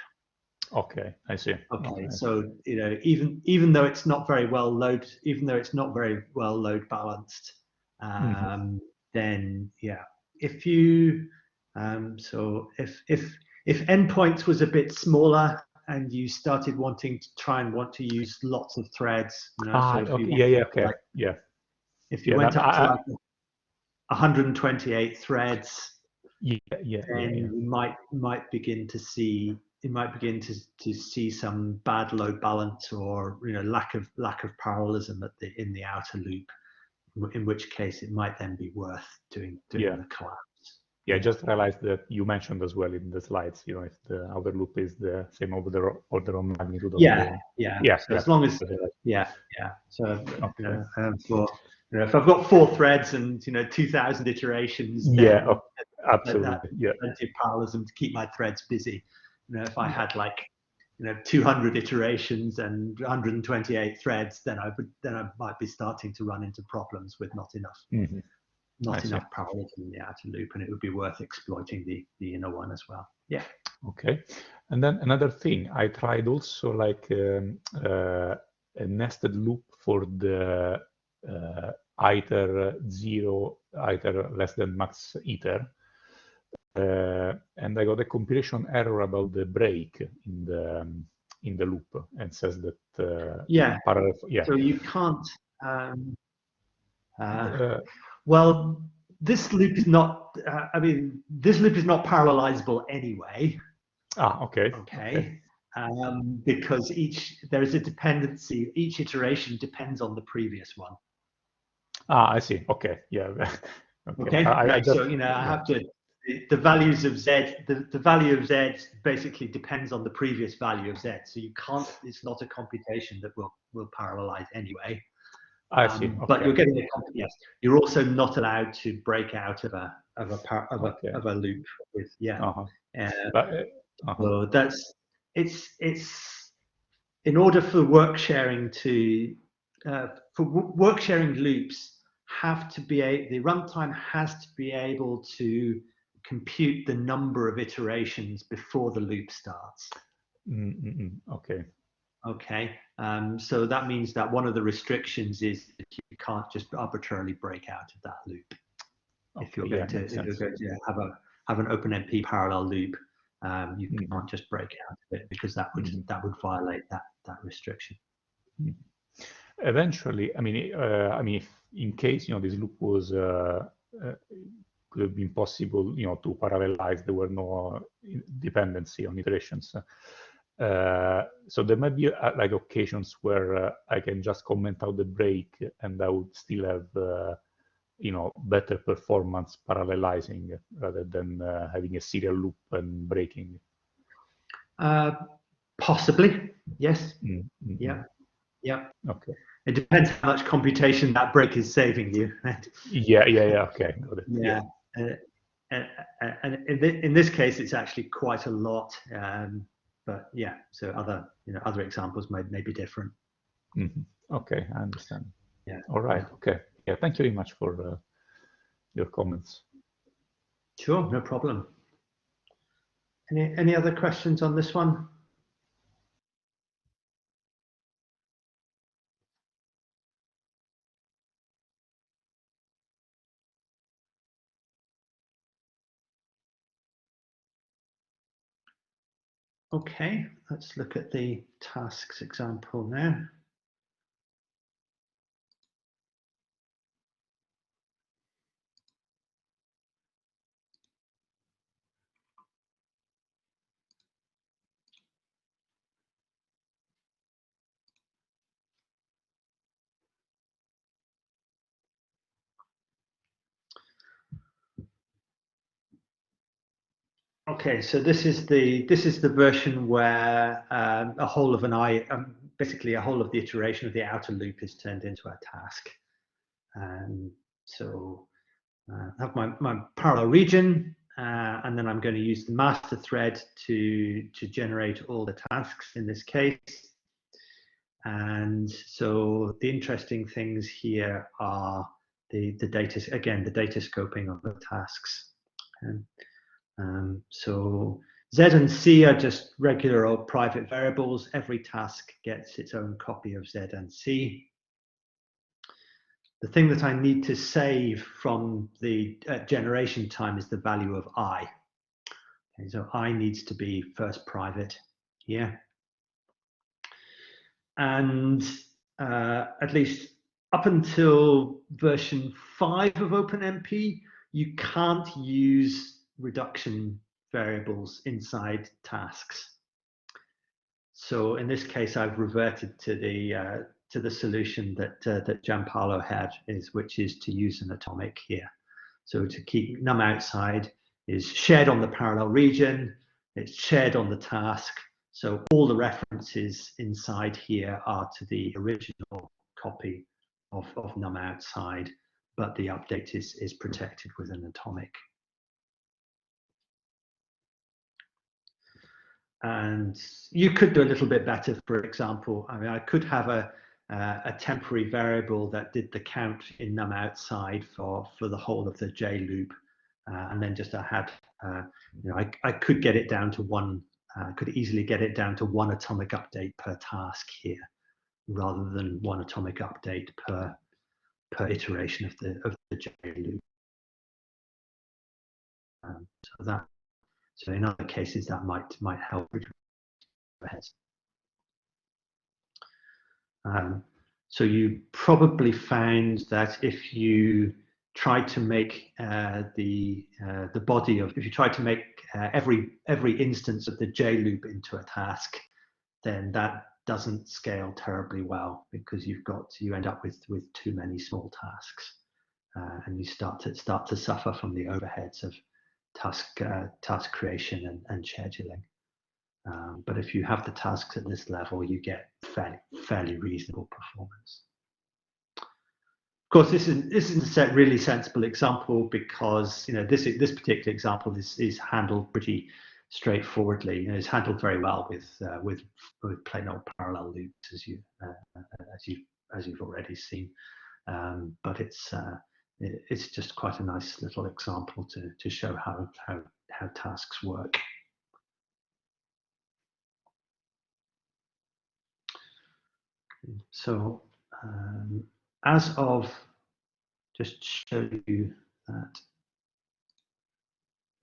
Okay, I see. Okay, so even though it's not very well load balanced, then if you so if endpoints was a bit smaller and you started wanting to use lots of threads, if you went up to like 128 threads, then you might begin to see some bad load balance, or lack of parallelism in the outer loop, in which case it might then be worth doing the collapse. I just realized that you mentioned as well in the slides, if the outer loop is the same order of magnitude of so as long as so if I've got 4 threads and 2,000 iterations, then absolutely, plenty of parallelism to keep my threads busy. If I had like 200 iterations and 128 threads, then I might be starting to run into problems with not enough parallelism in the outer loop, and it would be worth exploiting the inner one as well. Okay. And then another thing, I tried also like a nested loop for the iter 0, iter less than max iter. And I got a compilation error about the break in the loop, and says that parallel. So you can't. Well, this loop is not. This loop is not parallelizable anyway. Okay. Because there is a dependency. Each iteration depends on the previous one. I see. Okay. Okay. I have to. The values of z, the value of z basically depends on the previous value of z. So you can't. It's not a computation that will parallelize anyway. I see. But you're getting you're also not allowed to break out of a loop with So that's it's in order for work sharing loops the runtime has to be able to compute the number of iterations before the loop starts. Okay. Okay, so that means that one of the restrictions is that you can't just arbitrarily break out of that loop. Okay, If you're going to have an OpenMP parallel loop, you can't just break out of it, because that would violate that restriction. Eventually, I mean, if in case this loop was could have been possible, to parallelize, there were no dependency on iterations. So there might be like occasions where I can just comment out the break, and I would still have better performance parallelizing rather than having a serial loop and breaking. Possibly, yes. Yeah. Okay. It depends how much computation that break is saving you. Yeah. Okay. Got it. Yeah. And in this case, it's actually quite a lot. But yeah, so other examples may be different. Okay, I understand. Yeah. All right. Okay. Yeah. Thank you very much for your comments. Sure, no problem. Any other questions on this one? Okay, let's look at the tasks example now. Okay, so this is the version where a whole of basically a whole of the iteration of the outer loop is turned into a task. So I have my parallel region, and then I'm going to use the master thread to generate all the tasks in this case. And so the interesting things here are the data scoping of the tasks. So Z and C are just regular old private variables. Every task gets its own copy of Z and C. The thing that I need to save from the generation time is the value of I. Okay, so I needs to be first private here. And at least up until version 5 of OpenMP, you can't use reduction variables inside tasks. So in this case, I've reverted to the solution that Gianpaolo had, which is to use an atomic here. So to keep num outside is shared on the parallel region, it's shared on the task. So all the references inside here are to the original copy of num outside, but the update is protected with an atomic. And you could do a little bit better. For example, I mean, I could have a temporary variable that did the count in num outside for the whole of the J loop, and then just I could get it down to one. Could easily get it down to one atomic update per task here, rather than one atomic update per iteration of the J loop. So in other cases that might help. So you probably found that if you try to make the body of, if you try to make every instance of the J loop into a task, then that doesn't scale terribly well, because you end up with too many small tasks, and you start to suffer from the overheads of task creation and scheduling. But if you have the tasks at this level, you get fairly reasonable performance. Of course, this is a really sensible example, because this particular example is handled pretty straightforwardly. It's handled very well with plain old parallel loops, as you've already seen. But it's it's just quite a nice little example to show how tasks work. So as of, just show you that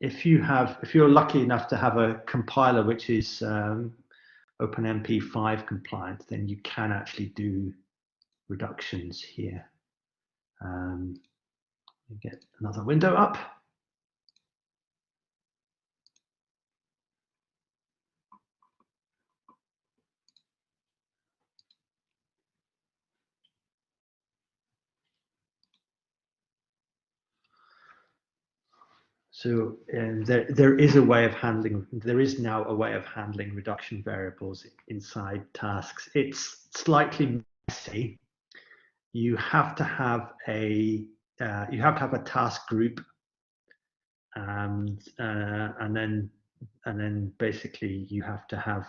if you're lucky enough to have a compiler which is OpenMP 5 compliant, then you can actually do reductions here. Get another window up. So there is a way of handling, there is now a way of handling reduction variables inside tasks. It's slightly messy. You have to have a task group, and then basically you have to have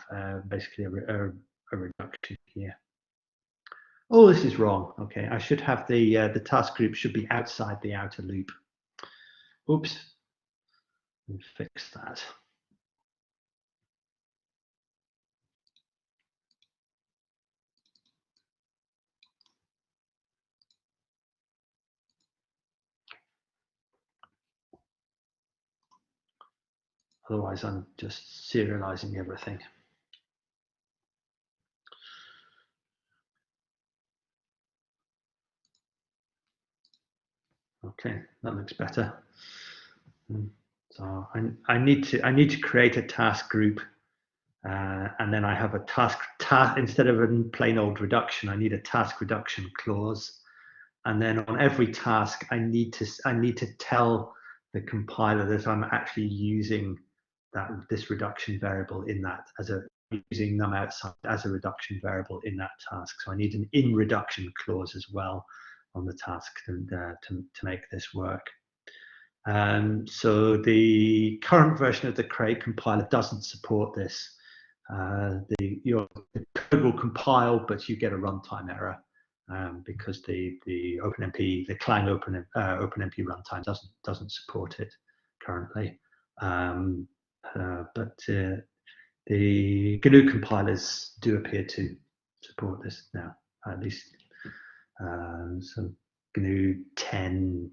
basically a reduction here. Oh, this is wrong. Okay, I should have the task group should be outside the outer loop. Oops. Let me fix that. Otherwise, I'm just serializing everything. Okay, that looks better. So I need to create a task group, and then I have a task instead of a plain old reduction. I need a task reduction clause, and then on every task, I need to tell the compiler that I'm actually using this reduction variable in that using them outside as a reduction variable in that task. So I need an in reduction clause as well on the task to make this work. So the current version of the Cray compiler doesn't support this. The code will compile, but you get a runtime error because the Clang OpenMP runtime doesn't support it currently. But the GNU compilers do appear to support this now, at least. So GNU 10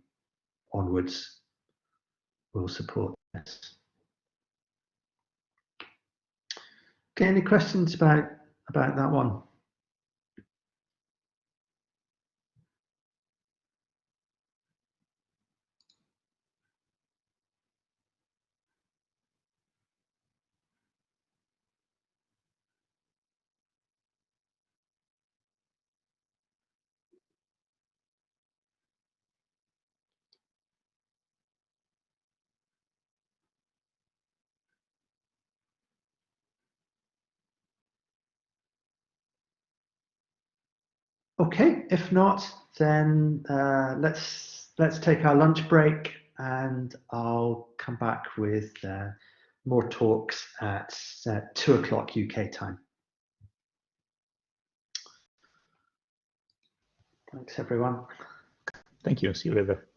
onwards will support this. Okay, any questions about that one? Okay, if not, then let's take our lunch break, and I'll come back with more talks at 2 o'clock UK time. Thanks, everyone. Thank you. See you later.